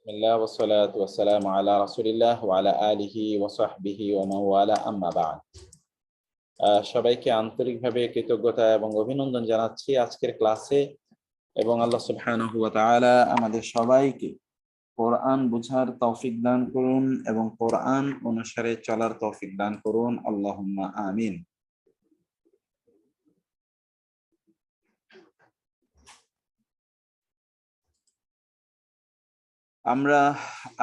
বিসমিল্লাহ ওয়াসসালাতু ওয়াসসালামু আলা রাসূলিল্লাহ ওয়া আলা আলিহি ওয়া সাহবিহি ওয়া মান ওয়ালা আম্মা বা'দ। সবাইকে আন্তরিকভাবে কৃতজ্ঞতা এবং অভিনন্দন জানাচ্ছি আজকের ক্লাসে, এবং আল্লাহ সুবহানাহু ওয়া তাআলা আমাদের সবাইকে কোরআন বুঝার তৌফিক দান করুন এবং কোরআন অনুসারে চলার তৌফিক দান করুন, আল্লাহুম্মা আমিন। আমরা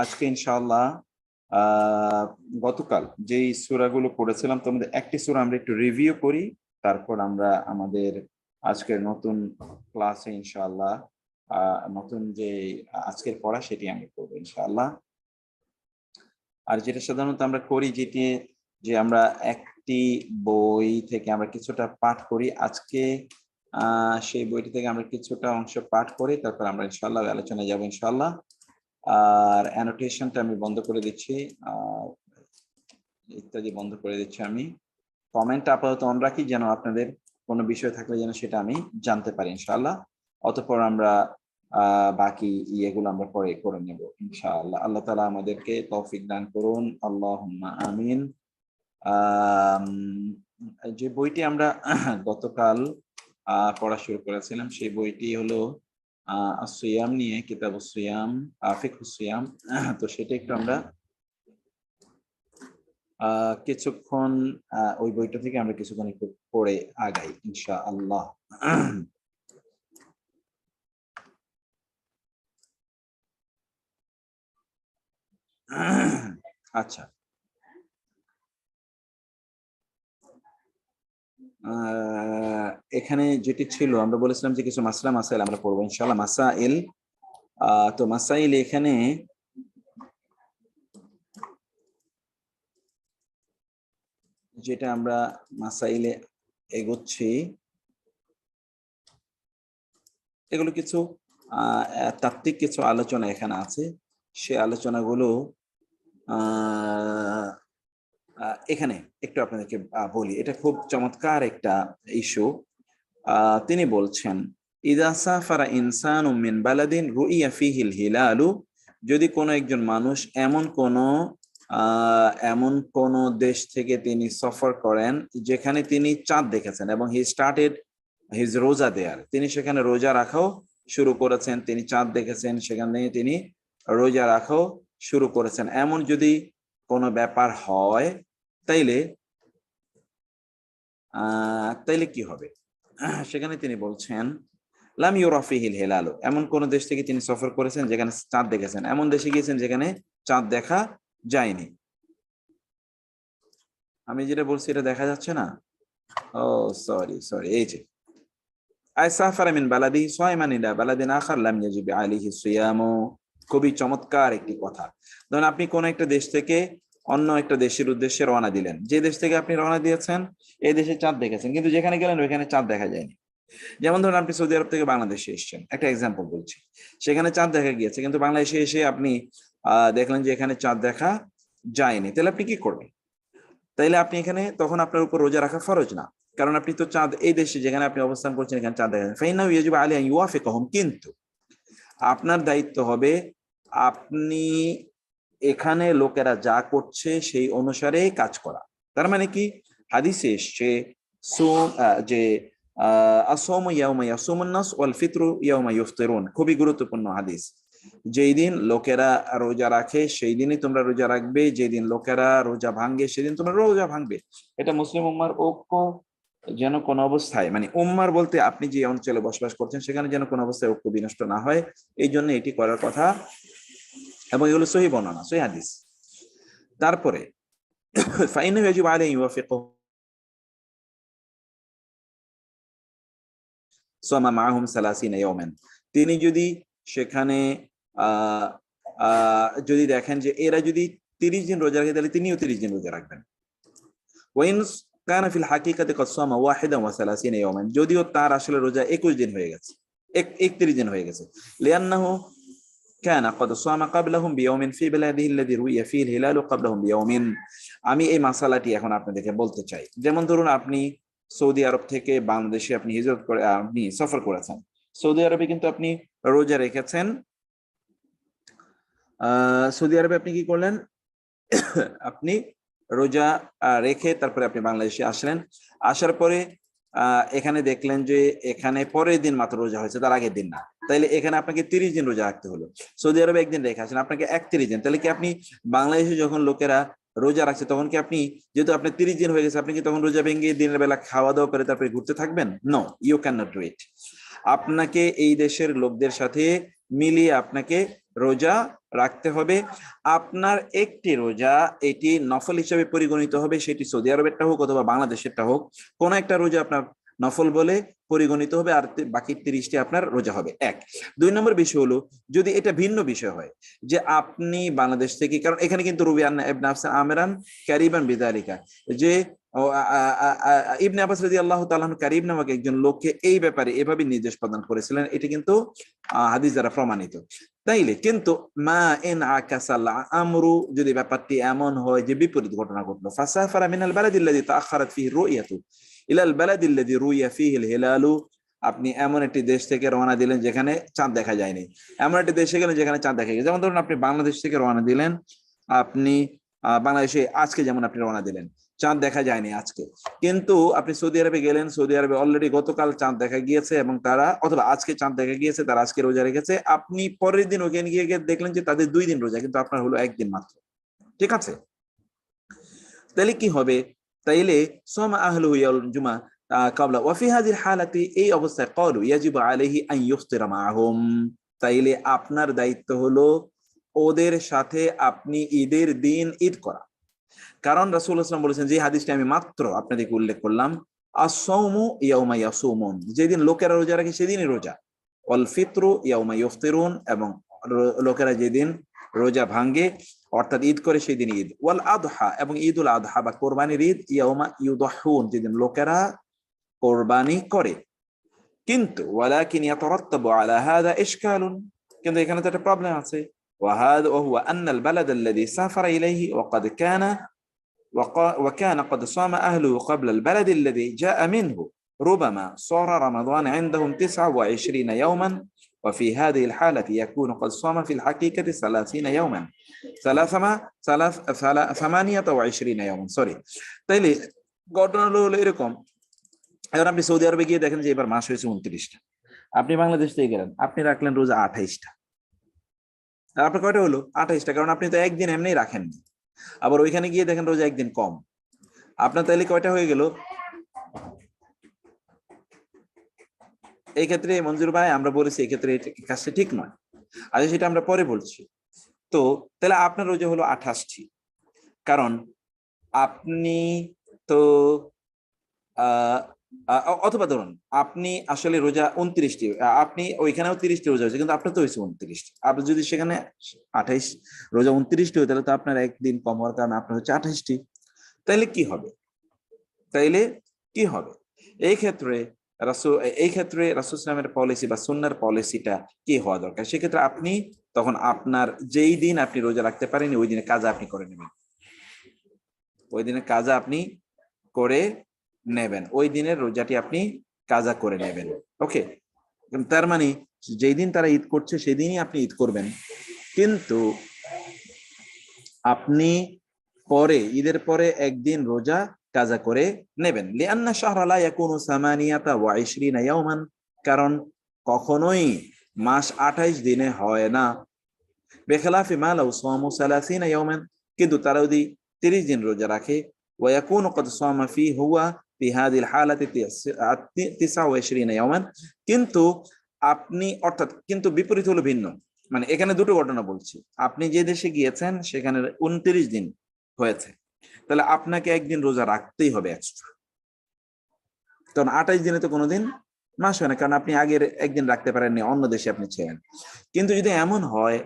আজকে ইনশাআল্লাহ গতকাল যেই সূরাগুলো পড়েছিলাম তোমাদের একটি সূরা আমরা একটু রিভিউ করি, তারপর আমরা আমাদের আজকের নতুন ক্লাসে ইনশাআল্লাহ নতুন যে আজকের পড়া সেটি আমি করবো ইনশাআল্লাহ। আর যেটা সাধারণত আমরা করি যেটি যে আমরা একটি বই থেকে আমরা কিছুটা পাঠ করি, আজকে সেই বইটি থেকে আমরা কিছুটা অংশ পাঠ করি, তারপর আমরা ইনশাআল্লাহ আলোচনায় যাবো ইনশাআল্লাহ। আর অ্যানোটেশনটা আমি বন্ধ করে দিচ্ছি, ইত্যাদি বন্ধ করে দিচ্ছি। আমি কমেন্ট আপাতত অন রাখি যেন আপনাদের কোনো বিষয় থাকলে যেন সেটা আমি জানতে পারি ইনশাআল্লাহ। অতঃপর আমরা বাকি ইয়েগুলো আমরা পরে করে নেব ইনশাআল্লাহ। আল্লাহ তাআলা আমাদেরকে তৌফিক দান করুন, আল্লাহুম্মা আমিন। যে বইটি আমরা গতকাল পড়া শুরু করেছিলাম সেই বইটি হলো সিয়াম নিয়ে, কিতাবুস সিয়াম, ফিকহুস সিয়াম। তো সেটা একটু আমরা কিছুক্ষণ ওই বইটা থেকে আমরা কিছুক্ষণ একটু পড়ে আগাই ইনশাআল্লাহ। আচ্ছা, এখানে যেটি ছিল আমরা বলেছিলাম যে কিছু মাসলা মাসাইল আমরা পড়বো ইনশাআল্লাহ। মাসাইল, তো মাসাইল এখানে যেটা আমরা মাসাইলে এগোচ্ছি এগুলো কিছু তাত্ত্বিক কিছু আলোচনা এখানে আছে। সে আলোচনাগুলো এখানে একটু আপনাদেরকে বলি। এটা খুব চমৎকার একটা ইস্যু। তিনি বলছেন, ইদা সাফারা ইনসানুম মিন বালাদিন রুইয়া ফিহিল হিলালু, যদি কোনো একজন মানুষ এমন কোন দেশ থেকে তিনি সফর করেন যেখানে তিনি চাঁদ দেখেছেন এবং হি স্টার্টেড হিজ রোজা দেয়ার, তিনি সেখানে রোজা রাখাও শুরু করেছেন। তিনি চাঁদ দেখেছেন, সেখানে তিনি রোজা রাখাও শুরু করেছেন। এমন যদি কোনো ব্যাপার হয় তাইলে কি হবে? সেখানে তিনি বলছেন, লাম ইউরা ফিহিল হিলালু, এমন কোন দেশ থেকে তিনি সফর করেছেন যেখানে চাঁদ দেখেছেন, এমন দেশে গিয়েছেন যেখানে চাঁদ দেখা যায়নি। আমি যেটা বলছি এটা দেখা যাচ্ছে না? ও সরি, এই যে আই সাফারা মিন বালাদি সায়মান ইলা বালাদিন আখার লাম ইয়াজিব আলাইহি সিয়ামু, খুবই চমৎকার একটি কথা। ধরুন আপনি কোন একটা দেশ থেকে অন্য একটা দেশের উদ্দেশ্যে রওনা দিলেন, যে দেশ থেকে আপনি রওনা দিয়েছেন এই দেশে চাঁদ দেখেছেন, কিন্তু যেখানে গেলেন ওইখানে চাঁদ দেখা যায়নি। যেমন ধরুন আপনি সৌদি আরব থেকে বাংলাদেশে এসেছেন, একটা এক্সাম্পল বলছি, সেখানে চাঁদ দেখা গিয়েছে কিন্তু বাংলাদেশে এসে আপনি দেখলেন যে এখানে চাঁদ দেখা যায়নি, তাহলে আপনি কি করবেন? তাইলে আপনি এখানে তখন আপনার উপর রোজা রাখা ফরজ না, কারণ আপনি তো চাঁদ এই দেশে যেখানে আপনি অবস্থান করছেন এখানে চাঁদ দেখা যায়। ফাইন্নাহু ইয়াজিবু আলাইহি আন ইউয়াফিকাহুম, কিন্তু আপনার দায়িত্ব হবে আপনি এখানে লোকেরা যা করছে সেই অনুসারে কাজ করা। তার মানে কি, হাদিসে এসছে যে আসওমু ইয়াউমা ইয়াসুমুন নাস ওয়াল ফিতরু ইয়াউমা ইফতিরুন, খুবই গুরুত্বপূর্ণ হাদিস। যেই দিন লোকেরা রোজা রাখে সেই দিনই তোমরা রোজা রাখবে, যেদিন লোকেরা রোজা ভাঙে সেদিন তোমরা রোজা ভাঙবে। এটা মুসলিম উম্মার ঐক্য যেন কোনো অবস্থায়, মানে উম্মার বলতে আপনি যে অঞ্চলে বসবাস করছেন সেখানে যেন কোনো অবস্থায় ঐক্য বিনষ্ট না হয়, এই জন্য এটি করার কথা, এবং এগুলো সহিহ বর্ণনা, সহিহ হাদিস। তারপরে ফাইনাহু ইয়াজিবু আলাইহি ইউয়াফিকুহু সামা মাআহুম 30 ইয়াওমান, তিনি যদি সেখানে যদি দেখেন যে এরা যদি 30 দিন রোজা রাখে তাহলে তিনিও 30 দিন রোজা রাখবেন। ওয়াইন কানা ফিল হাকিকাতি ক্বাদ সামা ওয়াহিদান ওয়া 30 ইয়াওমান, যদিও তার আসলে রোজা 21 দিন হয়ে গেছে, 31 দিন হয়ে গেছে। লিআন্নাহু কানা ক্বাদ সামা ক্বাবলাহুম বিয়াওমিন ফি বালাদিহি আল্লাযী রুইয়া ফিহি হিলালু ক্বাবলাহুম বিয়াওমিন। আমি এই মাসালাটি এখন আপনাদেরকে বলতে চাই। যেমন ধরুন আপনি সৌদি আরব থেকে বাংলাদেশে আপনি হিজরত করে আপনি সফর করেছেন, সৌদি আরবে কিন্তু আপনি রোজা রেখেছেন সৌদি আরবে আপনি কি করলেন? আপনি রোজা রেখে তারপরে আপনি বাংলাদেশে আসলেন। আসার পরে এখানে দেখলেন যে এখানে পরের দিন মাত্র রোজা হয়েছে, তার আগের দিন না। তাইলে এখানে আপনাকে 30 দিন রোজা রাখতে হলো। সৌদি আরবে একদিন রেখে আসেন, আপনাকে 31 দিন। তাহলে কি আপনি বাংলাদেশে যখন লোকেরা রোজা রাখছে তখন কি আপনি, যেহেতু আপনার 30 দিন হয়ে গেছে, আপনি কি তখন রোজা ভেঙে দিনের বেলা খাওয়া দাওয়া করে তারপরে ঘুরতে থাকবেন? No, you can not do it. আপনাকে এই দেশের লোকদের সাথে মিলিয়ে আপনাকে রোজা রাখতে হবে। আপনার একটি রোজা এটি নফল হিসেবে পরিগণিত হবে, সেটি সৌদি আরবেরটা হোক অথবা বাংলাদেশেরটা হোক, কোন একটা রোজা আপনার নফল বলে পরিগণিত হবে, আর বাকি 30টি আপনার রোজা হবে। এক। 2 নম্বর বিষয় হলো, যদি এটা ভিন্ন বিষয় হয় যে আপনি বাংলাদেশ থেকে, কারণ এখানে কিন্তু রুবিয়ান ইবনে আফসান আমিরান কারিবান বিদালিকা, যে ইবনে আব্বাস রাদিয়াল্লাহু তাআলা আনহু কারিব নামক একজন লোককে এই ব্যাপারে এভাবে নির্দেশ প্রদান করেছিলেন, এটি কিন্তু হাদিস দ্বারা প্রমাণিত। তাইলে কিন্তু মা ইন আকাসাল আমরু, যদি ব্যাপারটি এমন হয় যে বিপরীত ঘটনা ঘটলো, ফাসাফারা মিনাল বালাদিল্লাযী তাআখারাত ফীহি রুয়াতু ইলাল বালাদিল্লাযী রুইয়া ফীহিল হিলালু, আপনি এমন একটি দেশ থেকে রওনা দিলেন যেখানে চাঁদ দেখা যায়নি, এমন একটি দেশে গেলেন যেখানে চাঁদ দেখা গেছে। যেমন ধরুন আপনি বাংলাদেশ থেকে রওনা দিলেন, আপনি বাংলাদেশে আজকে যেমন আপনি রওনা দিলেন, চাঁদ দেখা যায়নি আজকে, কিন্তু আপনি সৌদি আরবে গেলেন, সৌদি আরবে অলরেডি গতকাল চাঁদ দেখা গিয়েছে এবং তারা, অথবা আজকে চাঁদ দেখা গিয়েছে, তারা আজকে রোজা রেখেছে। আপনি পরের দিন ওখানে গিয়ে দেখলেন যে তাদের 2 দিন রোজা, কিন্তু আপনার হলো 1 দিন মাত্র। ঠিক আছে? তাহলে কি হবে? তাইলে সামা আহলু ইয়াউল জুমা ক্বাবলা ওয়া ফি হাযিল হালাতি, এই অবস্থায় ক্বালু ইয়াজিবু আলাইহি আন ইফতিরা মাআহুম, তাইলে আপনার দায়িত্ব হলো ওদের সাথে আপনি ঈদের দিন ঈদ করা। কারণ রাসূলুল্লাহ সাল্লাল্লাহু আলাইহি ওয়াসাল্লাম বলেছেন, যে হাদিসটা আমি মাত্র আপনাদেরকে উল্লেখ করলাম, আস-সাওমু ইয়াউমা ইয়াসুমুন, যেদিন লোকেরা রোজা রাখে সেদিনই রোজা, ওয়াল ফিতরু ইয়াউমা ইফতিরুন, এবং লোকেরা যেদিন রোজা ভাঙ্গে অর্থাৎ ঈদ করে সেদিন ঈদ, ওয়াল আদহা, এবং ঈদুল আদহা বা কোরবানির ঈদ, ইয়াউমা ইউদাহুন, যেদিন লোকেরা কোরবানি করে। কিন্তু ওয়ালাকিন ইয়াতারাত্তাবু আলা হাযা ইশকালুন, কিন্তু এখানে তো একটা প্রবলেম আছে। ওয়াহাদা ওয়া হুয়া আন্না আল বালাদ আল্লাযী সাফারা ইলাইহি ওয়া ক্বাদ কানা وكان قد صام أهله قبل البلد الذي جاء منه، ربما صار رمضان عندهم 29 يوما، وفي هذه الحالة يكون قد صام في الحقيقة 30 يوما، 28 يوما সরি। তাইলে ঘটনা হলো এরকম, এখন আপনি সৌদি আরবে গিয়ে দেখেন যে এবার মাস হয়েছে 29টা, আপনি বাংলাদেশ থেকে গেলেন, আপনি রাখলেন রোজা 28টা, আপনার কয়টা হলো? 28টা, কারণ আপনি তো একদিন এমনি রাখেননি। আবার ওইখানে গিয়ে দেখেন রোজা একদিন কম, আপনার তাইলে কয়টা হয়ে গেল? এই ক্ষেত্রে মঞ্জুর ভাই আমরা বলেছি এই ক্ষেত্রে কাজটা ঠিক নয়, আচ্ছা সেটা আমরা পরে বলছি। তো তাহলে আপনার রোজা হলো 28টি, কারণ আপনি তো অথবা ধরুন আপনি আসলে রোজা 29টি, আপনি ওইখানেও 30টি রোজা হয়েছে, কিন্তু আপনার তো হয়েছে 29টি। আপনি যদি সেখানে 28 রোজা 29টি হয়, তাহলে তো আপনার একদিন কম হওয়ার কারণে আপনার হচ্ছে 28টি। তাইলে কি হবে? তাইলে কি হবে এই ক্ষেত্রে? এই ক্ষেত্রে রাসূল ইসলামের পলিসি বা সুন্নাহর পলিসিটা কি হওয়া দরকার? সেক্ষেত্রে আপনি তখন আপনার যেই দিন আপনি রোজা রাখতে পারেন ওই দিনে কাজা আপনি করে নেবেন, ওই দিনে কাজা আপনি করে নেবেন, ওই দিনের রোজাটি আপনি কাজা করে নেবেন। ওকে, তার মানে যেই দিন তারা ঈদ করছে সেদিনই আপনি ঈদ করবেন, কিন্তু আপনি পরে ঈদের পরে একদিন রোজা কাজা করে নেবেন। লিআন্না শাহরা লা ইয়াকুনু 28 ইয়াওমান, কারণ কখনোই মাস 28 দিনে হয় না। বিখিলাফি মা লাউ সামু 30 ইয়াওমান, কিন্তু তারা যদি 30 দিন রোজা রাখে, ওয়া ইয়াকুনু ক্বাদ সামা ফি হুয়া ফি হাযিল হালাতি 29 ইয়াওমান, কিন্তু আপনি অর্থাৎ কিন্তু বিপরীত হলো ভিন্ন, মানে এখানে দুটো ঘটনা বলছি। আপনি যে দেশে গিয়েছেন সেখানে 29 দিন হয়েছে, তাহলে আপনাকে একদিন রোজা রাখতেই হবে এক্সট্রা, কারণ 28 দিনে তো কোনোদিন মাস হয় না, কারণ আপনি আগের একদিন রাখতে পারেননি, অন্য দেশে আপনি ছিলেন। কিন্তু যদি এমন হয়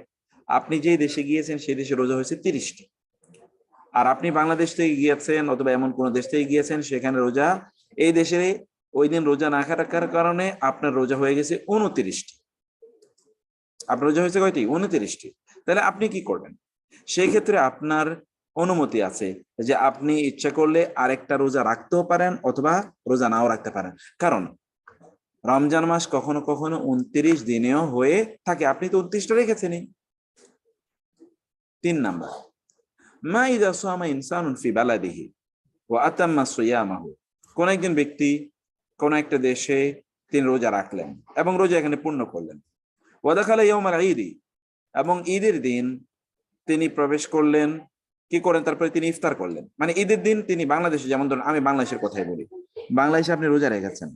আপনি যে দেশে গিয়েছেন সেই দেশে রোজা হয়েছে 30টি, আর আপনি বাংলাদেশ থেকে গিয়েছেন অথবা এমন কোন দেশ থেকে গিয়েছেন সেখানে রোজা, এই দেশে ওই দিন রোজা না রাখার কারণে আপনার রোজা হয়ে গেছে 29টি। আপনার রোজা হয়েছে কয়টি? 29টি। তাহলে আপনি কি করবেন? সেই ক্ষেত্রে আপনার অনুমতি আছে যে আপনি ইচ্ছা করলে আরেকটা রোজা রাখতেও পারেন অথবা রোজা নাও রাখতে পারেন, কারণ রমজান মাস কখনো কখনো 29 দিনেও হয়ে থাকে, আপনি তো 29টা রেখেছেনই। 3 নাম্বার, মা ইযা সামা ইনসানুন ফি বালাদিহি ওয়া আতাম্মা সিয়ামাহু, কোন একজন ব্যক্তি কোন একটা দেশে তিনি রোজা রাখলেন এবং রোজা এখানে পূর্ণ করলেন, ওয়া দাখালা ইয়াউমাল ঈদি, এবং ঈদের দিন তিনি প্রবেশ করলেন, কি করেন তারপরে তিনি ইফতার করলেন, মানে ঈদের দিন তিনি বাংলাদেশে, যেমন ধরুন আমি বাংলাদেশের কথাই বলি, বাংলাদেশে আপনি রোজা রেখেছেন,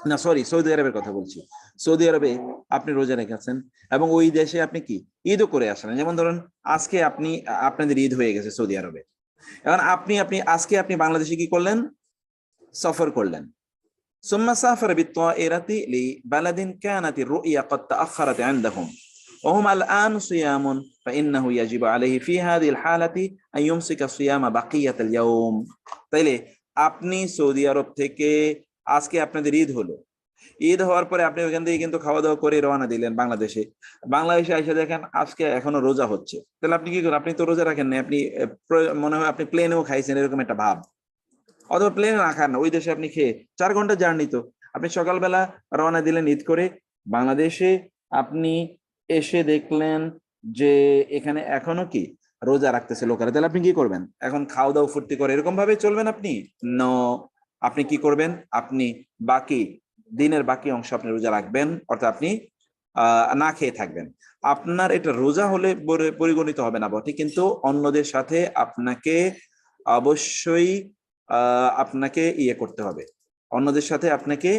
না সরি সৌদি আরবের কথা বলছি, সৌদি আরবে আপনি রোজা রেখেছেন এবং ওই দেশে আপনি কি ঈদও করে আসলেন, যেমন ধরুন আজকে আপনি আপনাদের ঈদ হয়ে গেছে সৌদি আরবে, এখন আপনি আজকে আপনি বাংলাদেশে কি করলেন, সফর করলেন, ثم سافر بالطائرة لبلد كانت الرؤيا قد تأخرت عندهم وهم الآن صيام فإنه يجب عليه في هذه الحالة أن يمسك صيام بقية اليوم। তাইলে আপনি সৌদি আরব থেকে আজকে আপনাদের ঈদ হলো, ঈদ হওয়ার পরে আপনি ওইখান থেকে কিন্তু খাওয়া দাওয়া করে রওনা দিলেন বাংলাদেশে এসে দেখেন আজকে এখনো রোজা হচ্ছে, তাহলে আপনি কি করেন, আপনি তো রোজা রাখেন না, আপনি মনে হয় আপনি প্লেনেও খাইছেন এরকম একটা ভাব, অথবা প্লেনে না খান না, ওই দেশে আপনি খেয়ে 4 ঘন্টা জার্নি, তো আপনি সকালবেলা রওনা দিলেন ঈদ করে, বাংলাদেশে আপনি এসে দেখলেন যে এখানে এখনো কি রোজা রাখতেছে লোকেরা, তাহলে আপনি কি করবেন, এখন খাওয়া দাওয়া ফুর্তি করে এরকম ভাবে চলবেন আপনি, নো, আপনি কি করবেন, আপনি বাকি দিনের বাকি অংশ আপনি রোজা রাখবেন, অর্থাৎ আপনি না খেয়ে থাকবেন, আপনার এটা রোজা হলে পরিগণিত হবে না বটে, কিন্তু অন্যদের সাথে আপনাকে অবশ্যই আপনাকে ইয়ে করতে হবে, অন্যদের সাথে আপনাকে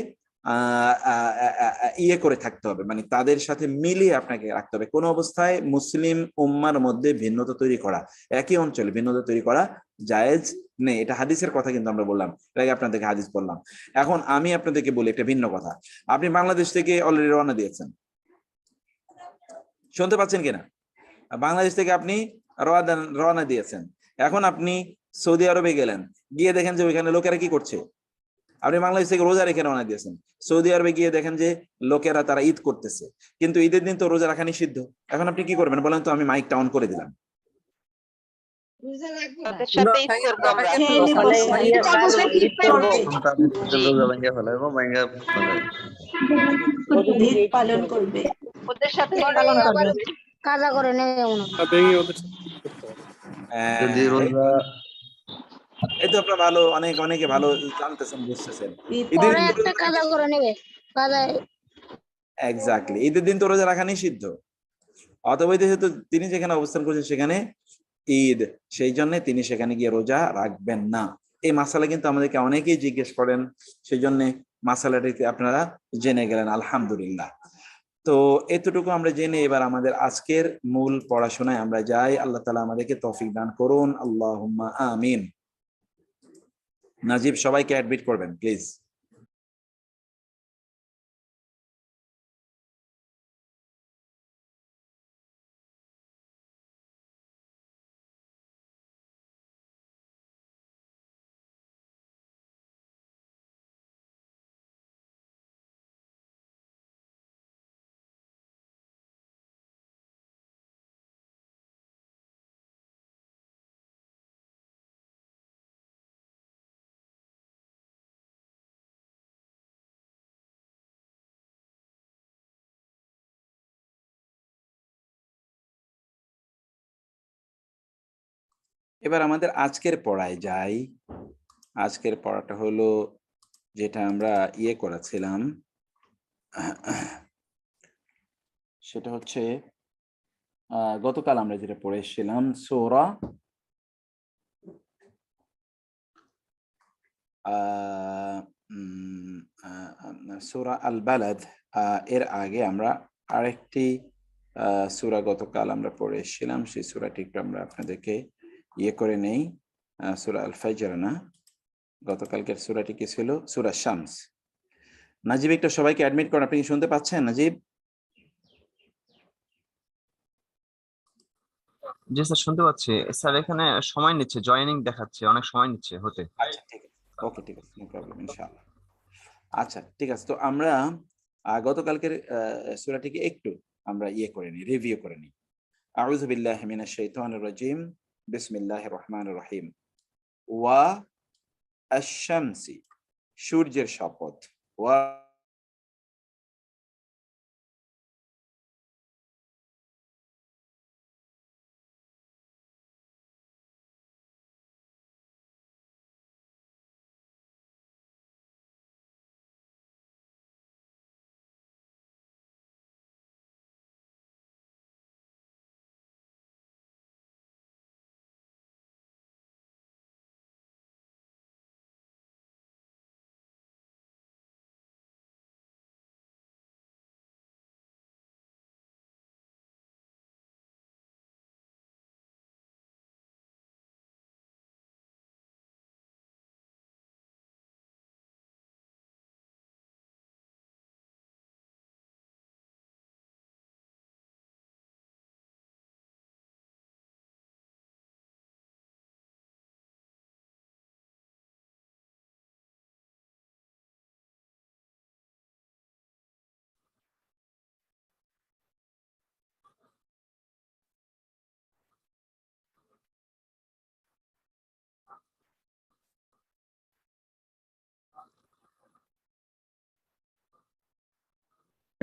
ইয়ে করে থাকতে হবে, মানে তাদের সাথে মিলিয়ে আপনাকে রাখতে হবে, কোনো অবস্থায় মুসলিম উম্মার মধ্যে ভিন্নতা তৈরি করা, একই অঞ্চলে ভিন্নতা তৈরি করা জায়েজ নেই, এটা হাদিসের কথা কিন্তু আমরা বললাম, এর আগে আপনাদেরকে হাদিস বললাম। এখন আমি আপনাদেরকে বলি একটা ভিন্ন কথা, আপনি বাংলাদেশ থেকে অলরেডি রওনা দিয়েছেন, শুনতে পাচ্ছেন কিনা, বাংলাদেশ থেকে আপনি রওনা দিয়েছেন, এখন আপনি সৌদি আরবে গেলেন, গিয়ে দেখেন যে ওইখানে লোকেরা কি করছে, আপনি বাংলাদেশ থেকে রোজা রেখে রওনা দিয়েছেন, সৌদি আরবে গিয়ে দেখেন যে লোকেরা তারা ঈদ করতেছে, কিন্তু ঈদের দিন তো রোজা রাখা নিষিদ্ধ, এখন আপনি কি করবেন বলেন তো, আমি মাইকটা অন করে দিলাম, তাদের সাথে ঈদ করবো আমরা। পালন করবে, ওদের সাথে পালন করবে, কাজা করে নেবে মনে যদি রোজা এই তো আপনার ভালো, অনেকে ভালো জানতেছেন বুঝতেছেন, ঈদের পরে দিন একটা কাজা করে নেবে, কাজা এক্স্যাক্টলি ঈদের দিন তো রোজা রাখা নিষিদ্ধ, অথবা যেহেতু তিনি যেখানে অবস্থান করছেন সেখানে ঈদ, সেই জন্য তিনি সেখানে গিয়ে রোজা রাখবেন না, এই মাসালা কিন্তু আমাদেরকে অনেকেই জিজ্ঞেস করেন, সেই জন্য মাসালাটিতে আপনারা জেনে গেলেন, আলহামদুলিল্লাহ। তো এতটুকু আমরা জেনে এবার আমাদের আজকের মূল পড়াশোনায় আমরা যাই, আল্লাহ তাআলা আমাদেরকে তৌফিক দান করুন, আল্লাহুম্মা আমিন। নাজিব সবাইকে অ্যাডমিট করবেন প্লিজ। এবার আমাদের আজকের পড়ায় যাই, আজকের পড়াটা হলো যেটা আমরা ইয়ে করেছিলাম, সেটা হচ্ছে গতকাল আমরা যেটা পড়ে এসেছিলাম সূরা সূরা আল বালাদ, এর আগে আমরা আরেকটি সূরা গতকাল আমরা পড়ে এসেছিলাম, সেই সূরাটি একটু আমরা আপনাদেরকে ইয়ে করে নেই, সূরা আল ফাজর না, গতকালকের সূরাটি কি ছিল, সূরা শামস। নাজিব একটু সবাইকে অ্যাডমিট করুন, আপনি কি শুনতে পাচ্ছেন নাজিব? জি স্যার শুনতে পাচ্ছি স্যার, এখানে সময় নিচ্ছে, জয়েনিং দেখাচ্ছে, অনেক সময় নিচ্ছে হতে। আচ্ছা ঠিক আছে, ওকে ঠিক আছে, নো প্রবলেম ইনশাআল্লাহ। আচ্ছা ঠিক আছে, তো আমরা গতকালকের সূরাটিকে একটু আমরা ইয়ে করে নিই, রিভিউ করে নিই। আউযু বিল্লাহি মিনাশ শাইতানির রাজীম, বিসমিল্লাহির রহমানির রহিম। ওয়া আশ-শামসি, সূর্যের শপথ, ওয়া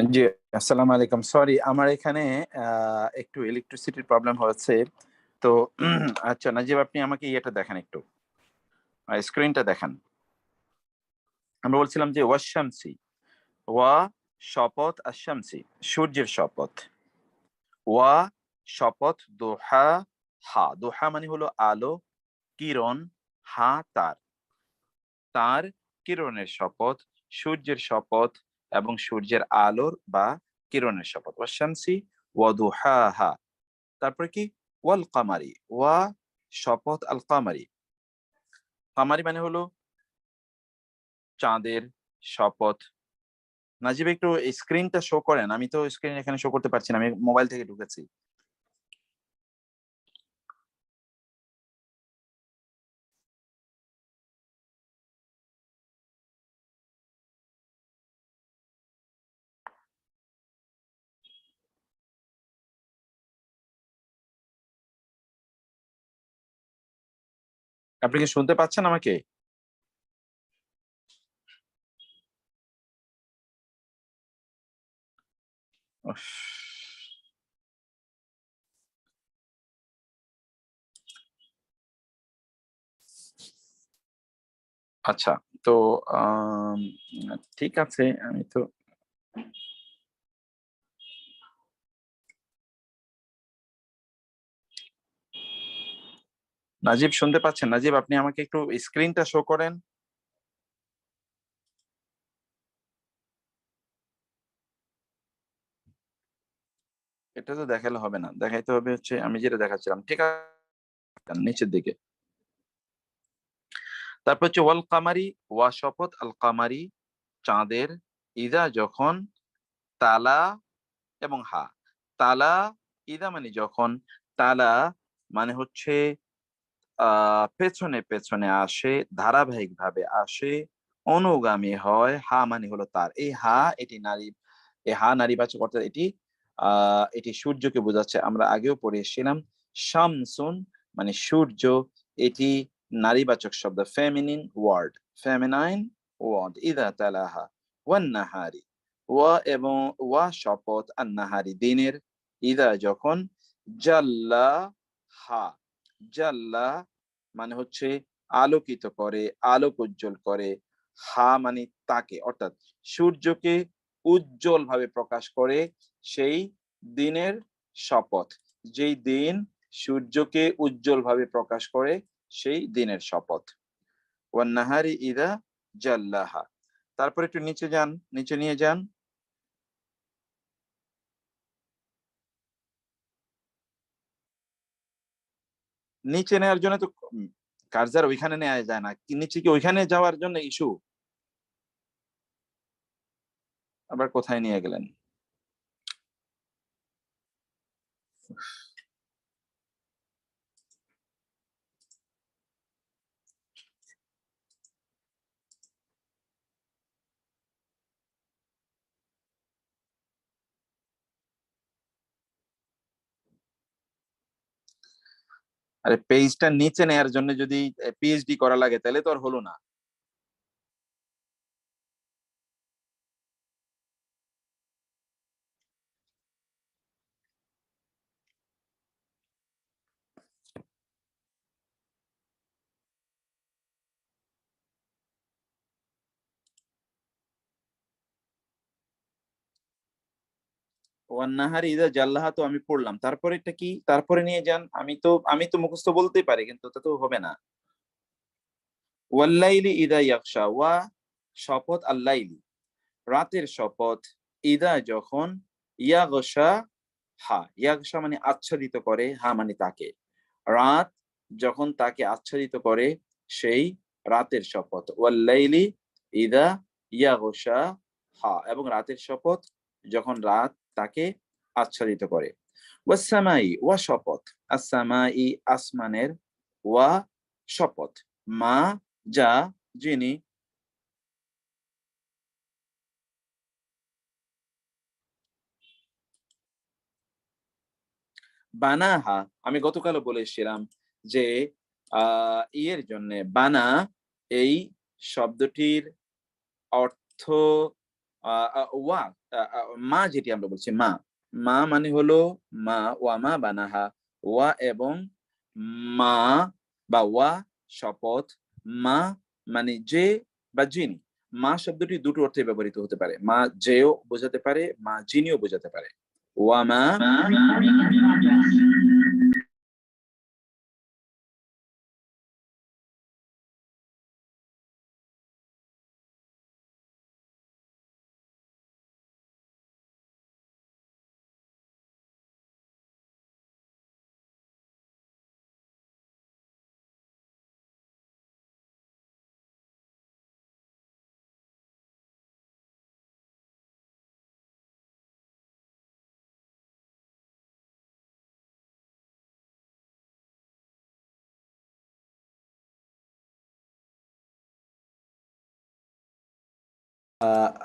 জি, আসসালামু আলাইকুম। সরি, আমার এখানে একটু ইলেকট্রিসিটির প্রবলেম হয়েছে। তো আচ্ছা নাজিব, আপনি আমাকে ইয়েটা দেখেন, একটু স্ক্রিনটা দেখেন। আমরা বলছিলাম যে ওয়াশামসি, ওয়া শপথ, আশামসি সূর্যের শপথ, ওয়া শপথ, দোহা, হা দোহা মানে হলো আলো, কিরণ, হা তার, তার কিরণের শপথ, সূর্যের শপথ এবং সূর্যের আলোর বা কিরণের শপথ। ওয়াশামসি ওয়া দুহাহা। তারপরে কি ওয়াল কামারি, ওয়া শপথ আল কামারি, কামারি মানে হলো চাঁদের শপথ। নাজিব একটু স্ক্রিনটা শো করেন, আমি তো স্ক্রিন এখানে শো করতে পারছি না, আমি মোবাইল থেকে ঢুকেছি। আপনি কি শুনতে পাচ্ছেন আমাকে? উফ, আচ্ছা, তো আম, ঠিক আছে, আমি তো নাজিব শুনতে পাচ্ছেন? নাজিব, আপনি আমাকে একটু স্ক্রিনটা শো করেন। এটা তো দেখালে হবে না, দেখাইতে হবে হচ্ছে আমি যেটা দেখাচ্ছিলাম, ঠিক আছে, নিচের দিকে। তারপর হচ্ছে ওয়াল কামারি, ওয়া শপথ আল কামারি, চাঁদের, ইদা যখন, তালা এবং হা। তালা, ইদা মানে যখন, তালা মানে হচ্ছে পেছনে পেছনে আসে, ধারাবাহিক ভাবে আসে, অনুগামী হয়। হা মানে হলো তার, এই হা এটি নারী, এই হা নারীবাচক, অর্থাৎ এটি এটি সূর্যকে বোঝাচ্ছে। আমরা আগেও পড়ে এসেছিলাম শামসুন মানে সূর্য, এটি নারীবাচক শব্দ, ফেমিনিন ওয়ার্ড, ফেমিনাইন ওয়ার্ড। ইদা তালাহা ওয়ান নাহারি, ওয়া এবং ওয়া শপথ, আন নাহারি দিনের, ইদা যখন, জাল্লা, হা জাল্লা মানে হচ্ছে আলোকিত করে, আলোক উজ্জ্বল করে, হা মানে তাকে, অর্থাৎ সূর্যকে উজ্জ্বল ভাবে প্রকাশ করে সেই দিনের শপথ, যেই দিন সূর্যকে উজ্জ্বল ভাবে প্রকাশ করে সেই দিনের শপথ। ওয়ান নাহারি ইদা জাল্লাহা। তারপর একটু নিচে যান, নিচে নিয়ে যান। নিচে নেওয়ার জন্য তো কার্সার ওইখানে নেওয়া যায় না, কি নিচে কি ওইখানে যাওয়ার জন্য ইস্যু? আবার কোথায় নিয়ে গেলেন? আরে পেজটা নিচে নেয়ার জন্য যদি পিএইচডি করা লাগে তাহলে তো আর হলো না। ওয়ান্নাহারি ইদা জাল্লাহা তো আমি পড়লাম, তারপরে এটা কি? তারপরে নিয়ে যান। আমি তো মুখস্থ বলতেই পারি, কিন্তু তা তো হবে না। ওয়াল্লাইলি ইদা ইয়াকশা, ওয়া শপথ আল্লাইলি রাতের শপথ, ইদা যখন, ইয়াগশা, হা ইয়াগশা মানে আচ্ছাদিত করে, হা মানে তাকে, রাত যখন তাকে আচ্ছাদিত করে সেই রাতের শপথ। ওয়াল্লাইলি ইদা ইয়াগশা, হা এবং রাতের শপথ যখন রাত তাকে আচ্ছাদিত করে। ওয়াসামাই, ওয়া শপথ, আসসামাই আসমানের, ওয়া শপথ, মা যা যিনি, বানাহা আমি গতকালও বলে এসেছিলাম যে ইয়ের জন্য বানা এই শব্দটির অর্থ ওয়া মা যেটি আমরা বলছি মা, মা মানে হলো মা, ওয়া মা বানাহা, ওয়া এবং মা বা ওয়া শপথ, মা মানে যে বা যিনি। মা শব্দটি দুটো অর্থে ব্যবহৃত হতে পারে, মা যেও বোঝাতে পারে, মা যিনিও বোঝাতে পারে। ওয়া মা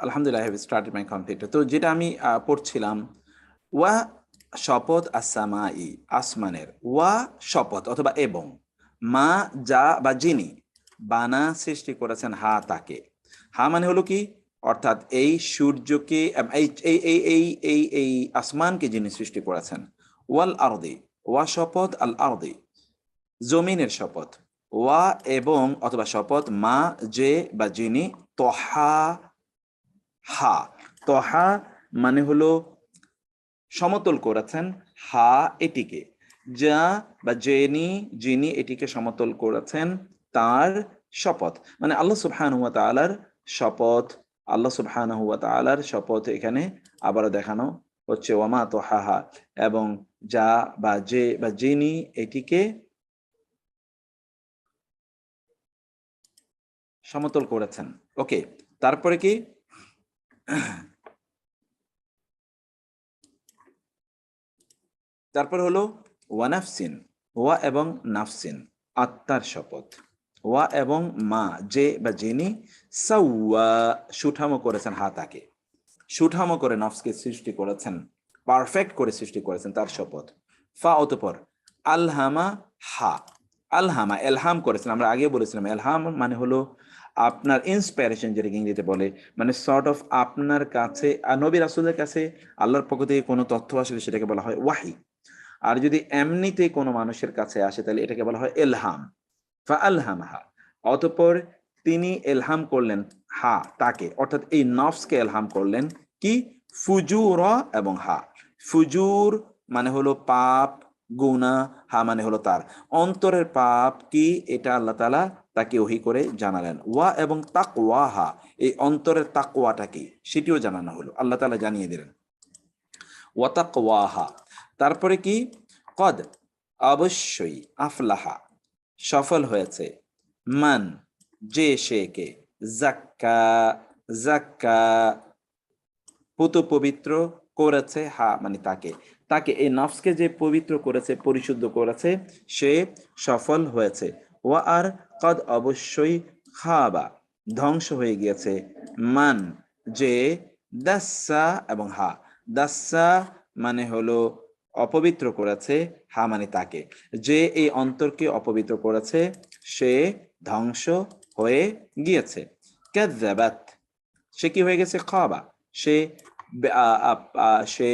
আলহামদুলিল্লাহ, I have started my computer। তো যেটা আমি পড়ছিলাম, ওয়া শপথ আসসামাই আসমানের, ওয়া শপথ অথবা এবং, মা যা বা যিনি, বানা সৃষ্টি করেছেন হা তাকে। হা মানে হলো কি, অর্থাৎ এই সূর্যকে এই এই এই এই এই এই আসমানকে যিনি সৃষ্টি করেছেন। ওয়াল আরদি, ওয়া শপথ আল আরদি জমিনের শপথ, ওয়া এবং অথবা শপথ মা যে বা যিনি, তহা হা, তহা মানে হলো সমতল করেছেন হা এটিকে, যা বা যিনি এটিকে সমতল করেছেন তার শপথ। মানে আল্লাহ সুবহানাহু ওয়া তাআলার শপথ, আল্লাহ সুবহানাহু ওয়া তাআলার শপথ এখানে আবারও দেখানো হচ্ছে, ওয়ামা তোহাহা, এবং যা বা যে বা যিনি এটিকে সমতল করেছেন। ওকে, তারপরে কি, তারপর হলো ওয়ানাফসিন, ওয়া এবং নাফসিন আত্মার শপথ, ওয়া এবং মা যে বা যিনি, সাওয়া সুঠামো করেছেন হা তাকে, সুঠামো করে নফসকে সৃষ্টি করেছেন, পারফেক্ট করে সৃষ্টি করেছেন তার শপথ। ফা অতঃপর আলহামা হা, আলহামা এলহাম করেছেন। আমরা আগে বলেছিলাম এলহাম মানে হলো আপনার ইন্সপিরেশন, যেটাকে ইংরেজিতে বলে, মানে সর্ট অফ আপনার কাছে নবী রাসূলের কাছে আল্লাহর পক্ষ থেকে কোনো তথ্য আসলে সেটাকে বলা হয় ওয়াহি। আর যদি এমনিতে কোনো মানুষের কাছে আসে তাহলে এটাকে বলা হয় এলহাম। ফা আলহামহা অতঃপর তিনি এলহাম করলেন হা তাকে, অর্থাৎ এই নফসকে এলহাম করলেন কি, ফুজুর এবং হা। ফুজুর মানে হলো পাপ, গুনাহ, হা মানে হলো তার অন্তরের পাপ কি, এটা আল্লাহ তাআলা তাকে ওহী করে জানালেন। ওয়া এবং তাকওয়াহা, এই অন্তরের তাকওয়াটা কি সেটিও জানানো হলো, আল্লাহ তাআলা জানিয়ে দিলেন। ওয়া তাকওয়াহা, তারপরে কি, কদ অবশ্যই, আফলাহা সফল হয়েছে, মান যে সে কে, জাক্কা জাক্কা পুত পবিত্র করেছে, হা মানে তাকে, তাকে এই নফসকে যে পবিত্র করেছে, পরিশুদ্ধ করেছে, সে সফল হয়েছে। ওয়া আর কদ অবশ্যই, খাবা ধ্বংস হয়ে গিয়েছে, মান যে, দাসা এবং হা, দাসা মানে হলো অপবিত্র করেছে, হা মানে তাকে, যে এই অন্তরকে অপবিত্র করেছে সে ধ্বংস হয়ে গিয়েছে। কাযযাবাত সে কি হয়ে গেছে, খাবা সে সে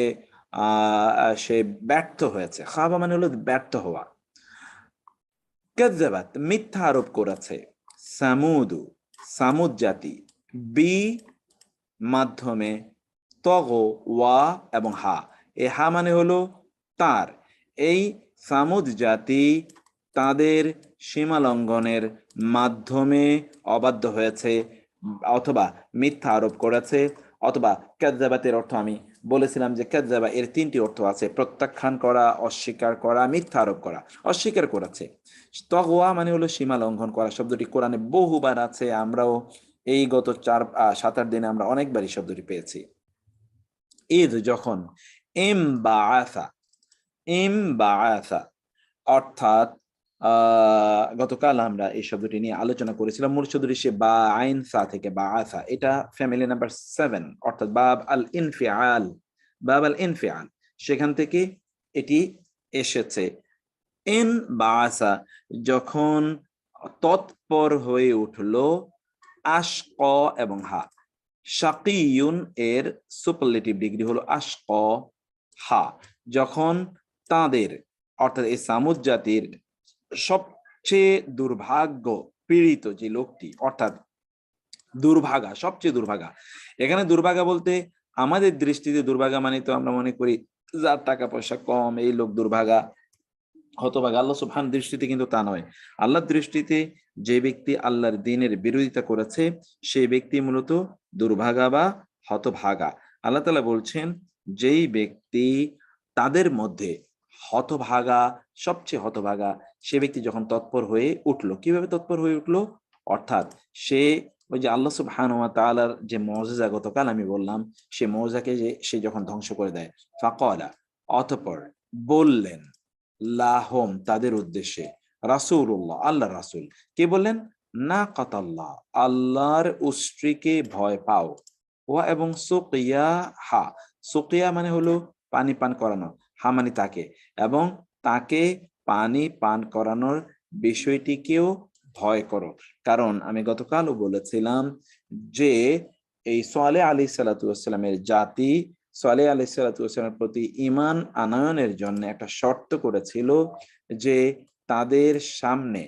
সে ব্যর্থ হয়েছে, খাবা মানে হলো ব্যর্থ হওয়া। কাযযাবাত মিথ্যা আরোপ করেছে, সামুদু সামুদ জাতি, বি মাধ্যমে, তগ ওয়া এবং হা, এ হা মানে হলো তার, এই সামুদ জাতি তাদের সীমা লঙ্ঘনের মাধ্যমে অবাধ্য হয়েছে, অথবা মিথ্যা আরোপ করেছে, অথবা কাযযাবাতের অর্থ আমি বলেছিলাম যে কাযযাবা এর তিনটি অর্থ আছে, প্রত্যাখ্যান করা, অস্বীকার করা, মিথ্যা আরোপ করা। অস্বীকার করেছে, তগওয়া মানে হলো সীমা লঙ্ঘন করা, শব্দটি কোরআনে বহুবার আছে, আমরাও এই গত 7-8 দিনে আমরা অনেকবার এই শব্দটি পেয়েছি। ঈদ যখন, ইম বা আসা, ইম বা আসা অর্থাৎ গতকাল আমরা এই শব্দটি নিয়ে আলোচনা করেছিলাম। মূল শব্দটি সে বা আইন সা থেকে বা আসা, এটা ফ্যামিলি নাম্বার 7 অর্থাৎ বাব আল ইনফিআল, বাব আল ইনফিআল সেখান থেকে এটি এসেছে। ইন বা আসা যখন তৎপর হয়ে উঠলো, আশক এবং হা, শাকিউন এর সুপারলেটিভ ডিগ্রি হলো আশক, হা, যখন তাদের অর্থাৎ এই সামুদ জাতির সবচেয়ে দুর্ভাগ্য পীড়িত যে লোকটি, অর্থাৎ দুর্ভাগা, সবচেয়ে দুর্ভাগা। এখানে দুর্ভাগা বলতে আমাদের দৃষ্টিতে দুর্ভাগা মানে তো আমরা মনে করি যার টাকা পয়সা কম এই লোক দুর্ভাগা, হতভাগা। আল্লাহ সুবহানাহু দৃষ্টিতে কিন্তু তা নয়। আল্লাহর দৃষ্টিতে যে ব্যক্তি আল্লাহর দ্বীনের বিরোধিতা করেছে সেই ব্যক্তি মূলত দুর্ভাগা বা হতভাগা। আল্লাহ তাআলা বলছেন যেই ব্যক্তি তাদের মধ্যে হতভাগা, সবচেয়ে হতভাগা, সে ব্যক্তি যখন তৎপর হয়ে উঠলো। কিভাবে তৎপর হয়ে উঠলো? অর্থাৎ সে ওই যে আল্লাহ সুবহানাহু ওয়া তাআলার যে মুজিজা গতকাল আমি বললাম, সে মুজিজাকে যে সে যখন ধ্বংস করে দেয়, ফাকালা, অতঃপর বললেন, লাহম, তাদের উদ্দেশ্যে, রাসূলুল্লাহ, আল্লাহ রাসূল কে বললেন? না কাতাল্লাহ, আল্লাহর উষ্ট্রিকে ভয় পাও। ওয়া এবং সুকিয়া, হা, সুকিয়া মানে হলো পানি পান করানো, হা মানে তাকে, এবং তাকে পানি পান করানোর বিষয়টিকেও ভয় করো। কারণ আমি গতকালও বলেছিলাম যে এই সালেহ আলাইহিস সালাতু ওয়াস সালামের জাতি সালেহ আলাইহিস সালাতু ওয়াস সালামের প্রতি ঈমান আনয়নের জন্য একটা শর্ত করেছিল যে তাদের সামনে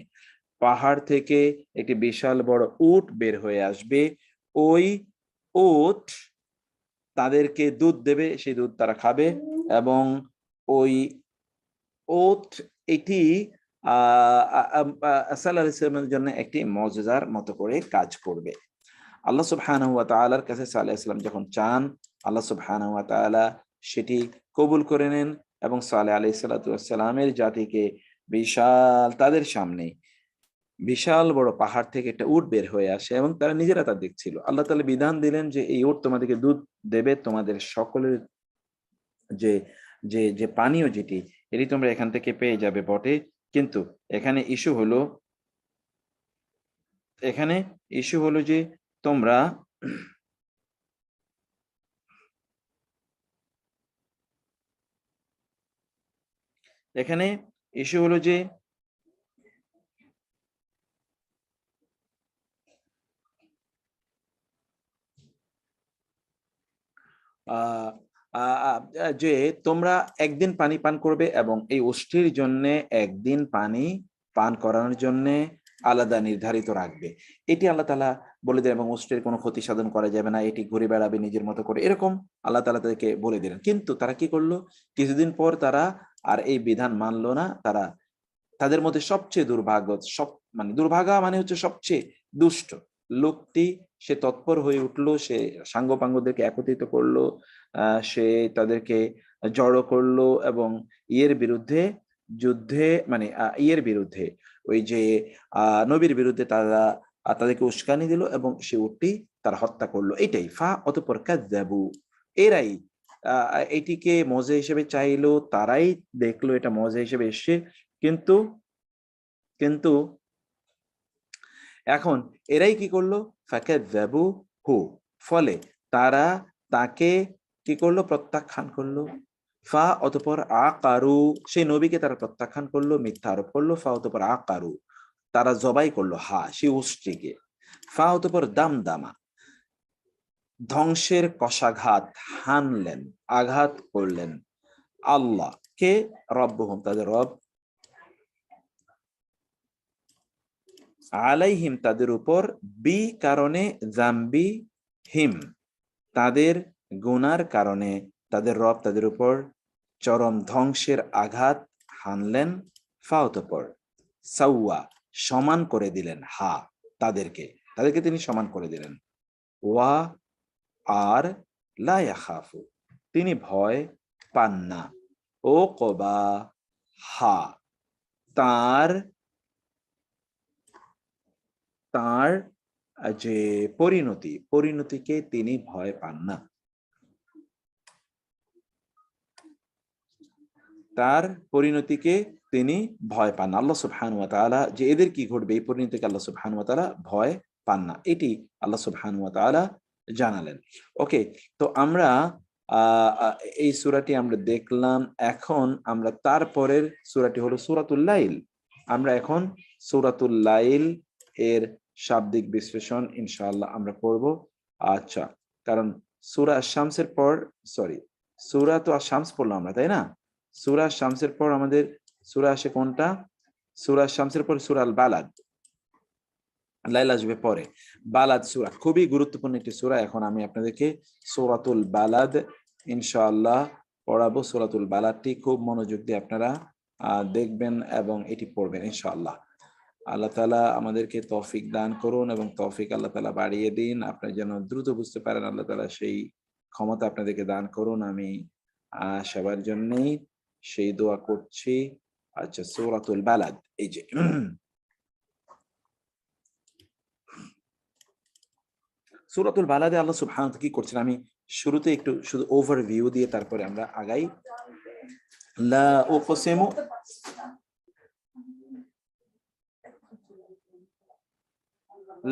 পাহাড় থেকে একটি বিশাল বড় উট বের হয়ে আসবে। ওই উট তাদেরকে দুধ দেবে, সেই দুধ তারা খাবে, এবং ওই উট এটি সাল্লাল্লাহু আলাইহি ওয়াসাল্লামের জন্য একটি মুজিজার মতো করে কাজ করবে। আল্লাহ সুবহানাহু ওয়া তাআলার কাছে সালেহ আলাইহিস সালাম যখন চান, আল্লাহ সুবহানাহু ওয়া তাআলা সেটি কবুল করে নেন এবং সালেহ আলাইহিস সালাতু ওয়াস সালামের জাতিকে বিশাল, তাদের সামনে বিশাল বড় পাহাড় থেকে একটা উট বের হয়ে আসে এবং তারা নিজেরা তা দেখছিল। আল্লাহ তাআলা বিধান দিলেন যে এই উট তোমাদেরকে দুধ দেবে, তোমাদের সকলের যে যে যে পানীয় যেটি, এটি তোমরা এখান থেকে পেয়ে যাবে বটে, কিন্তু এখানে ইস্যু হলো যে তোমরা এখানে ইস্যু হলো যে আহ যে তোমরা একদিন পানি পান করবে এবং এই ওষ্ঠীর জন্য একদিন পানি পান করানোর জন্য আলাদা নির্ধারিত রাখবে। এটি আল্লাহ তাআলা বলে দেন, এবং ওষ্ঠীর কোনো ক্ষতি সাধন করা যাবে না, এটি ঘুরে বেড়াবে নিজের মতো করে, এরকম আল্লাহ তাআলা তাদেরকে বলে দিলেন। কিন্তু তারা কি করলো? কিছুদিন পর তারা আর এই বিধান মানলো না। তারা তাদের মধ্যে সবচেয়ে দুর্ভাগ্য, মানে দুর্ভাগা মানে হচ্ছে সবচেয়ে দুষ্ট লোকটি, সে তৎপর হয়ে উঠলো, সে সাঙ্গপাঙ্গদেরকে একত্রিত করলো, সে তাদেরকে জড়ো করলো এবং ইয়ের বিরুদ্ধে যুদ্ধে, মানে ইয়ের বিরুদ্ধে, ওই যে নবীর বিরুদ্ধে তারা তাদেরকে উস্কানি দিল এবং সে উটটি তারা হত্যা করলো। এটাই ফা, অতঃপর কাযযাবু, এরাই এটিকে মজা হিসেবে চাইলো, তারাই দেখলো এটা মজা হিসেবে এসছে, কিন্তু কিন্তু এখন এরাই কি করলো? ফাকাযযাবু হু, ফলে তারা তাকে কি করলো? প্রত্যাখ্যান করলো। ফা, অতঃপর আকারু, সেই নবীকে তারা প্রত্যাখ্যান করলো, মিথ্যা আরোপ করলো। ফা, অতঃপর আকারু, তারা জবাই করলো, হা, সেই উষ্ট্রিকে। ফা, অতঃপর দামদামা, ধ্বংসের কষাঘাত হানলেন, আঘাত করলেন। আল্লাহ কে? রব্বুহুম, তাদের রব, আলাইহিম, তাদের উপর, বি কারণে, জাম্বি হিম, তাদের গুনার কারণে তাদের রব তাদের উপর চরম ধ্বংসের আঘাত হানলেন। ফা, অতঃপর সাওয়া, সমান করে দিলেন, হা, তাদেরকে তিনি সমান করে দিলেন। ওয়া, আর, লা ইয়াখাফু, তিনি ভয় পান না। ও কবা, হা, তার যে পরিণতিকে তিনি ভয় পান না। তার পরিণতিকে তিনি ভয় পান না। আল্লাহ সুবহানাহু ওয়া তাআলা যে এদের কি ঘটবে এই পরিণতিকে আল্লাহ সুবহানাহু ওয়া তাআলা ভয় পান না, এটি আল্লাহ সুবহানাহু ওয়া তাআলা জানালেন। ওকে, তো আমরা এই সূরাটি আমরা দেখলাম। এখন আমরা তারপরের সূরাটি হলো সূরাতুল লাইল। আমরা এখন সূরাতুল লাইল এর শাব্দিক বিশ্লেষণ ইনশাআল্লাহ আমরা করব। আচ্ছা, কারণ সূরা আশ-শামসের পর সূরা তো আশ-শামস পড়লাম আমরা, তাই না? সূরা আশ-শামসের পর আমাদের সূরা আসে কোনটা? সূরা আশ-শামসের পর সূরা আল বালাদ, লাইল আসবে পরে। বালাদ সূরা খুবই গুরুত্বপূর্ণ একটি সূরা। এখন আমি আপনাদেরকে সূরাতুল বালাদ ইনশাআল্লাহ পড়াবো। সূরাতুল বালাদটি খুব মনোযোগ দিয়ে আপনারা দেখবেন এবং এটি পড়বেন ইনশাআল্লাহ। আল্লাহ তাআলা আমাদেরকে তৌফিক দান করুন এবং তৌফিক আল্লাহ তাআলা বাড়িয়ে দিন, আপনারা যেন দ্রুত বুঝতে পারেন। আল্লাহ তাআলা সেই ক্ষমতা আপনাদেরকে দান করুন। আমি সবার জন্যই সেই দোয়া করছি। আচ্ছা, সূরাতুল বালাদ, এই যে সূরাতুল বালাদে আল্লাহ সুবহানাহু ওয়া তাআলা কি করছেন আমি শুরুতে একটু শুধু ওভারভিউ দিয়ে তারপরে আমরা আগাই। লা উকসিমু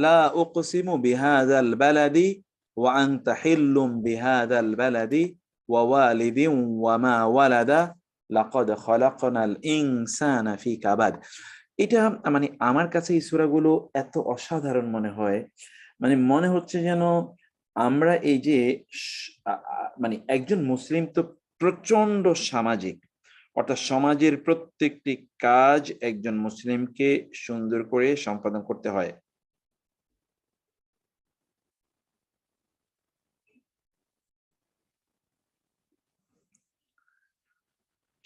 লা উকসিমু বিহাযাল বালাদি ওয়া আনতা হিল্লুম বিহাযাল বালাদি ওয়া ওয়ালিদিন ওয়া মা ওয়ালাদা লাকাদ খালাকনাল ইনসানা ফি কাবাদ। এটা মানে আমার কাছে এই সূরাগুলো এত অসাধারণ মনে হয়, মানে মনে হচ্ছে যেন আমরা এই যে মানে একজন মুসলিম তো প্রচন্ড সামাজিক, অর্থাৎ সমাজের প্রত্যেকটি কাজ একজন মুসলিমকে সুন্দর করে সম্পাদন করতে হয়।